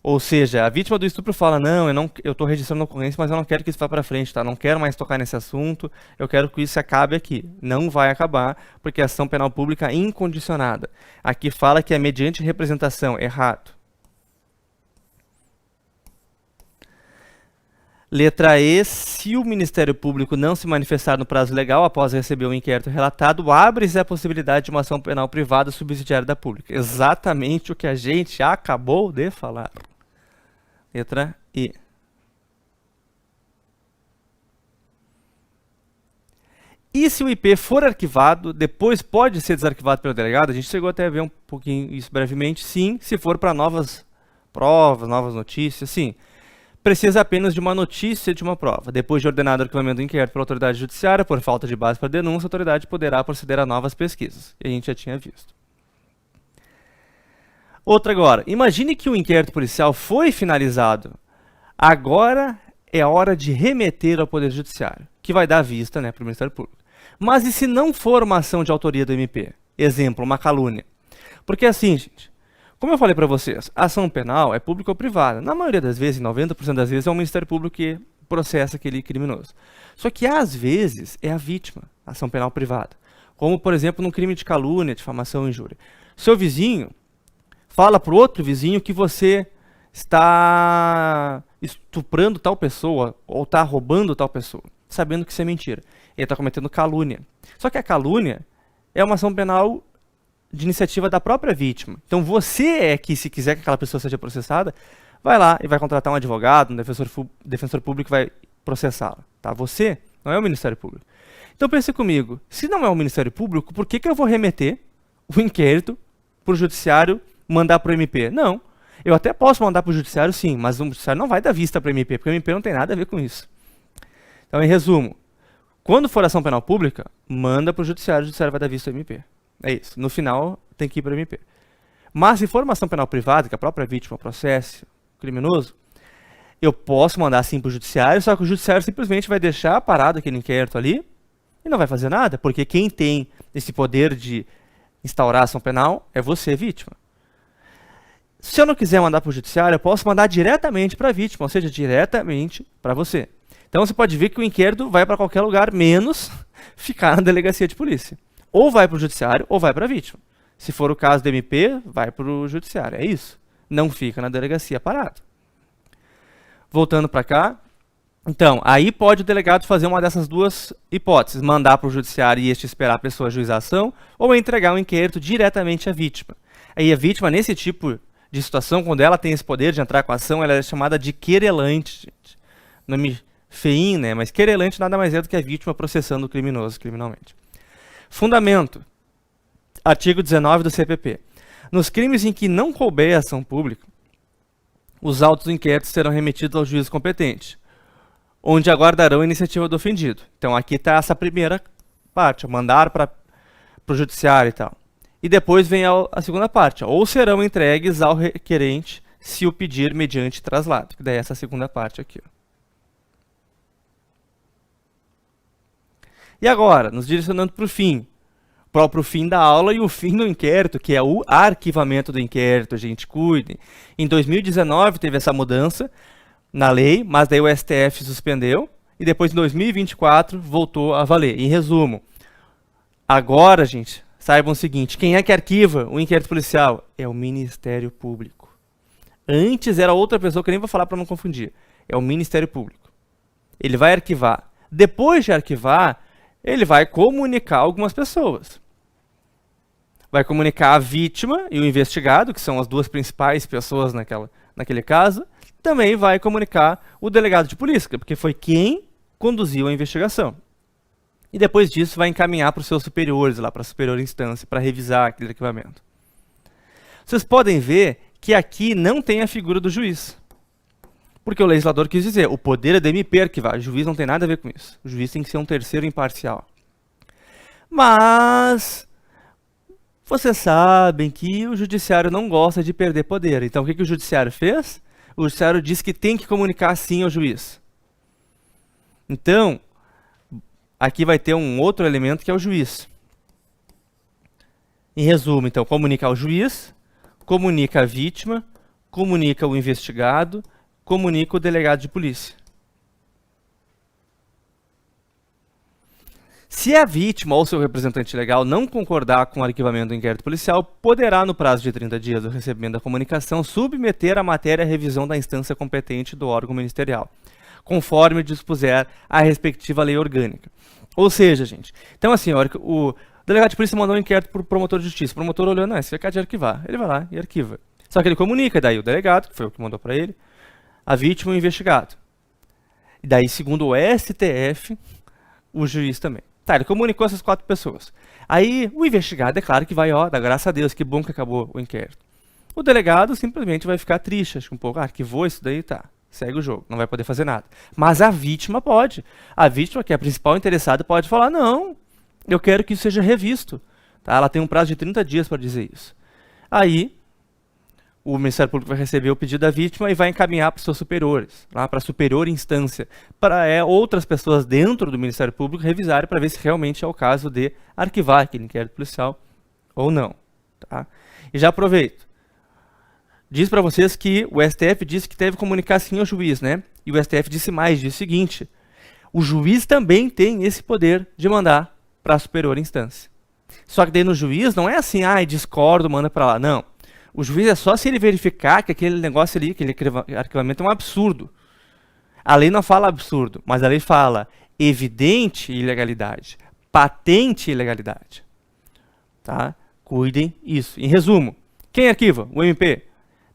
Ou seja, a vítima do estupro fala, não, eu estou registrando a ocorrência, mas eu não quero que isso vá para frente, tá? Não quero mais tocar nesse assunto, eu quero que isso acabe aqui. Não vai acabar, porque é ação penal pública incondicionada. Aqui fala que é mediante representação, errado. Letra E, se o Ministério Público não se manifestar no prazo legal após receber o inquérito relatado, abre-se a possibilidade de uma ação penal privada subsidiária da pública. Exatamente o que a gente acabou de falar. Letra E. E se o IP for arquivado, depois pode ser desarquivado pelo delegado? A gente chegou até a ver um pouquinho isso brevemente. Sim, se for para novas provas, novas notícias, sim. Precisa apenas de uma notícia de uma prova. Depois de ordenado o arquivamento do inquérito pela autoridade judiciária, por falta de base para denúncia, a autoridade poderá proceder a novas pesquisas. E a gente já tinha visto. Outra agora. Imagine que o inquérito policial foi finalizado. Agora é a hora de remeter ao Poder Judiciário, que vai dar vista, né, para o Ministério Público. Mas e se não for uma ação de autoria do MP? Exemplo, uma calúnia. Porque assim, gente, como eu falei para vocês, a ação penal é pública ou privada. Na maioria das vezes, em 90% das vezes, é o Ministério Público que processa aquele criminoso. Só que, às vezes, é a vítima, a ação penal privada. Como, por exemplo, num crime de calúnia, difamação e injúria. Seu vizinho fala para o outro vizinho que você está estuprando tal pessoa ou está roubando tal pessoa, sabendo que isso é mentira. Ele está cometendo calúnia. Só que a calúnia é uma ação penal de iniciativa da própria vítima. Então você é que, se quiser que aquela pessoa seja processada, vai lá e vai contratar um advogado, um defensor público vai processá-la. Tá? Você não é o Ministério Público. Então pense comigo, se não é o Ministério Público, por que eu vou remeter o inquérito para o Judiciário mandar para o MP? Não. Eu até posso mandar para o Judiciário, sim, mas o Judiciário não vai dar vista para o MP, porque o MP não tem nada a ver com isso. Então, em resumo, quando for ação penal pública, manda para o Judiciário vai dar vista ao MP. É isso. No final, tem que ir para o MP. Mas se for uma ação penal privada, que a própria vítima processe o criminoso, eu posso mandar sim para o Judiciário, só que o Judiciário simplesmente vai deixar parado aquele inquérito ali e não vai fazer nada, porque quem tem esse poder de instaurar ação penal é você, vítima. Se eu não quiser mandar para o Judiciário, eu posso mandar diretamente para a vítima, ou seja, diretamente para você. Então você pode ver que o inquérito vai para qualquer lugar, menos ficar na delegacia de polícia. Ou vai para o Judiciário, ou vai para a vítima. Se for o caso do MP, vai para o Judiciário. É isso. Não fica na delegacia parado. Voltando para cá. Então, aí pode o delegado fazer uma dessas duas hipóteses. Mandar para o Judiciário e este esperar a pessoa ajuizar a ação, ou entregar o inquérito diretamente à vítima. Aí a vítima, nesse tipo de situação, quando ela tem esse poder de entrar com a ação, ela é chamada de querelante, gente. Nome feinho, né? Mas querelante nada mais é do que a vítima processando o criminoso criminalmente. Fundamento. Artigo 19 do CPP. Nos crimes em que não couber a ação pública, os autos do inquérito serão remetidos ao juiz competente, onde aguardarão a iniciativa do ofendido. Então aqui está essa primeira parte, mandar para o judiciário e tal. E depois vem a segunda parte, ou serão entregues ao requerente se o pedir mediante traslado. Que daí é essa segunda parte aqui. E agora, nos direcionando para o fim. O próprio fim da aula e o fim do inquérito, que é o arquivamento do inquérito, gente, cuidem. Em 2019 teve essa mudança na lei, mas daí o STF suspendeu, e depois em 2024 voltou a valer. Em resumo, agora, gente, saibam o seguinte, quem é que arquiva o inquérito policial? É o Ministério Público. Antes era outra pessoa, que nem vou falar para não confundir. É o Ministério Público. Ele vai arquivar. Depois de arquivar, ele vai comunicar algumas pessoas. Vai comunicar a vítima e o investigado, que são as duas principais pessoas naquele caso. Também vai comunicar o delegado de polícia, porque foi quem conduziu a investigação. E depois disso vai encaminhar para os seus superiores, lá para a superior instância, para revisar aquele arquivamento. Vocês podem ver que aqui não tem a figura do juiz. Porque o legislador quis dizer, o poder é do MP arquivar, o juiz não tem nada a ver com isso. O juiz tem que ser um terceiro imparcial. Mas vocês sabem que o judiciário não gosta de perder poder. Então o que o judiciário fez? O judiciário disse que tem que comunicar sim ao juiz. Então, aqui vai ter um outro elemento que é o juiz. Em resumo, então, comunica ao juiz, comunica a vítima, comunica o investigado, comunica o delegado de polícia. Se a vítima ou seu representante legal não concordar com o arquivamento do inquérito policial, poderá, no prazo de 30 dias do recebimento da comunicação, submeter a matéria à revisão da instância competente do órgão ministerial, conforme dispuser a respectiva lei orgânica. Ou seja, gente, então assim, o delegado de polícia mandou um inquérito para o promotor de justiça. O promotor olhou, não, esse aqui é de arquivar. Ele vai lá e arquiva. Só que ele comunica, daí o delegado, que foi o que mandou para ele, a vítima e o investigado. E daí, segundo o STF, o juiz também. Tá, ele comunicou essas 4 pessoas. Aí o investigado é claro que vai, ó, dá graças a Deus, que bom que acabou o inquérito. O delegado simplesmente vai ficar triste, acho que um pouco, arquivou isso daí, tá, segue o jogo, não vai poder fazer nada. Mas a vítima pode. A vítima, que é a principal interessada, pode falar, não, eu quero que isso seja revisto. Tá? Ela tem um prazo de 30 dias para dizer isso. Aí, o Ministério Público vai receber o pedido da vítima e vai encaminhar para os seus superiores, lá para a superior instância, para outras pessoas dentro do Ministério Público revisarem para ver se realmente é o caso de arquivar aquele inquérito policial ou não. Tá? E já aproveito. Diz para vocês que o STF disse que deve comunicar sim ao juiz, né? E o STF disse mais, disse o seguinte, o juiz também tem esse poder de mandar para a superior instância. Só que daí no juiz não é assim, discordo, manda para lá. Não. O juiz é só se ele verificar que aquele negócio ali, aquele arquivamento é um absurdo. A lei não fala absurdo, mas a lei fala evidente ilegalidade, patente ilegalidade. Tá? Cuidem isso. Em resumo, quem arquiva? O MP.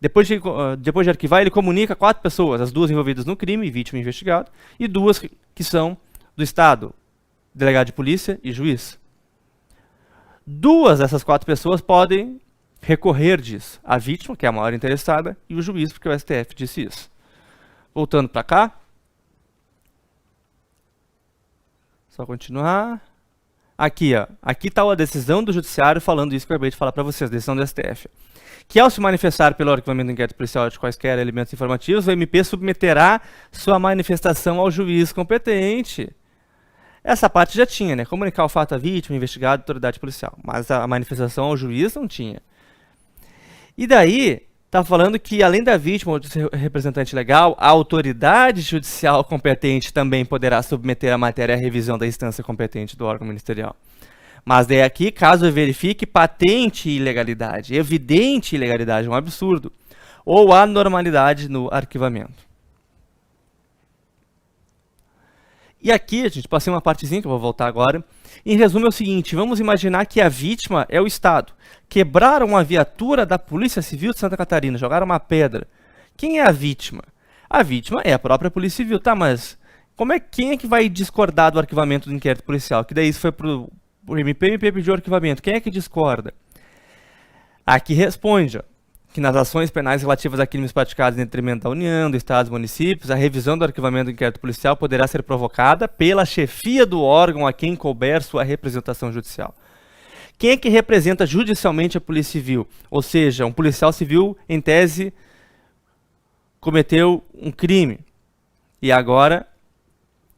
Depois de arquivar, ele comunica 4 pessoas, as 2 envolvidas no crime, vítima e investigado, e 2 que são do Estado, delegado de polícia e juiz. 2 dessas 4 pessoas podem recorrer disso. A vítima, que é a maior interessada, e o juiz, porque o STF disse isso. Voltando para cá. Só continuar. Aqui, ó. Aqui está a decisão do judiciário falando isso que eu acabei de falar para vocês, a decisão do STF. Que ao se manifestar pelo arquivamento do inquérito policial de quaisquer elementos informativos, o MP submeterá sua manifestação ao juiz competente. Essa parte já tinha, né? Comunicar o fato à vítima, investigado, autoridade policial. Mas a manifestação ao juiz não tinha. E daí, está falando que além da vítima ou do seu representante legal, a autoridade judicial competente também poderá submeter a matéria à revisão da instância competente do órgão ministerial. Mas daí aqui, caso verifique patente ilegalidade, evidente ilegalidade, um absurdo, ou anormalidade no arquivamento. E aqui, gente, passei uma partezinha que eu vou voltar agora. Em resumo é o seguinte, vamos imaginar que a vítima é o Estado. Quebraram uma viatura da Polícia Civil de Santa Catarina, jogaram uma pedra. Quem é a vítima? A vítima é a própria Polícia Civil. Tá, mas quem é que vai discordar do arquivamento do inquérito policial? Que daí isso foi pro MP, o MP pediu arquivamento. Quem é que discorda? Aqui responde, ó, que nas ações penais relativas a crimes praticados em detrimento da União, do Estado e dos municípios, a revisão do arquivamento do inquérito policial poderá ser provocada pela chefia do órgão a quem couber sua representação judicial. Quem é que representa judicialmente a Polícia Civil? Ou seja, um policial civil, em tese, cometeu um crime e agora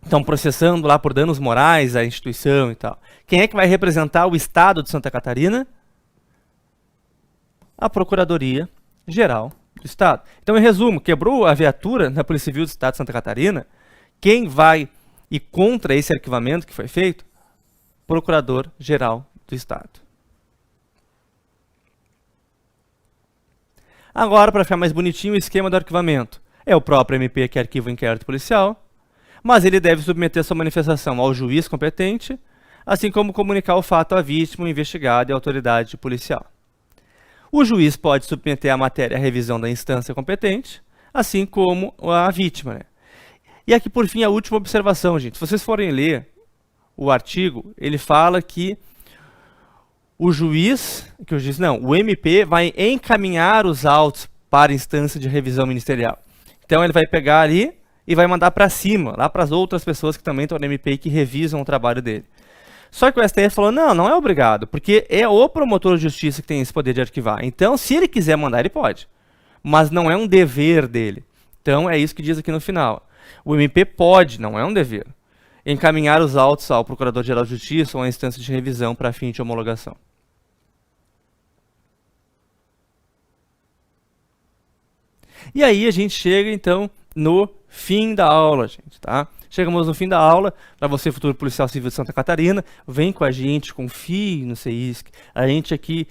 estão processando lá por danos morais a instituição e tal. Quem é que vai representar o Estado de Santa Catarina? A Procuradoria Geral do Estado. Então, em resumo, quebrou a viatura na Polícia Civil do Estado de Santa Catarina, quem vai ir contra esse arquivamento que foi feito? Procurador Geral do Estado. Agora, para ficar mais bonitinho, o esquema do arquivamento. É o próprio MP que arquiva o inquérito policial, mas ele deve submeter sua manifestação ao juiz competente, assim como comunicar o fato à vítima, o investigado e à autoridade policial. O juiz pode submeter a matéria à revisão da instância competente, assim como a vítima. Né? E aqui, por fim, a última observação, gente. Se vocês forem ler o artigo, ele fala que o MP vai encaminhar os autos para a instância de revisão ministerial. Então, ele vai pegar ali e vai mandar para cima, lá para as outras pessoas que também estão no MP e que revisam o trabalho dele. Só que o STF falou, não é obrigado, porque é o promotor de justiça que tem esse poder de arquivar. Então, se ele quiser mandar, ele pode. Mas não é um dever dele. Então, é isso que diz aqui no final. O MP pode, não é um dever. encaminhar os autos ao Procurador-Geral de Justiça ou à instância de revisão para fim de homologação. E aí a gente chega, então, no fim da aula, gente, tá? Chegamos no fim da aula. Para você, futuro policial civil de Santa Catarina, vem com a gente, confie no CEISC. A gente aqui,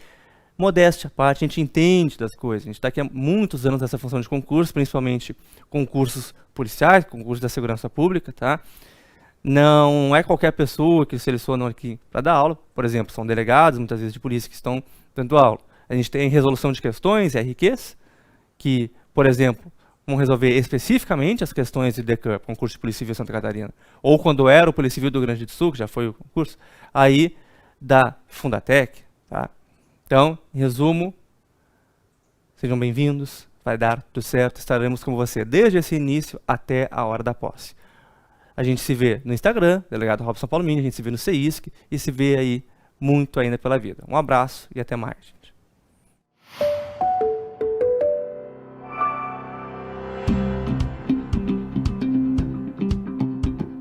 modéstia à parte, a gente entende das coisas. A gente está aqui há muitos anos nessa função de concurso, principalmente concursos policiais, concursos da segurança pública, tá? Não é qualquer pessoa que selecionam aqui para dar aula. Por exemplo, são delegados, muitas vezes de polícia, que estão dando aula. A gente tem resolução de questões, RQs, que, por exemplo, vão resolver especificamente as questões de DECAM, concurso de Polícia Civil de Santa Catarina, ou quando era o Polícia Civil do Rio Grande do Sul, que já foi o concurso, aí da Fundatec, tá? Então, em resumo, sejam bem-vindos, vai dar tudo certo, estaremos com você desde esse início até a hora da posse. A gente se vê no Instagram, delegado Robson Palomini, a gente se vê no CEISC e se vê aí muito ainda pela vida. Um abraço e até mais.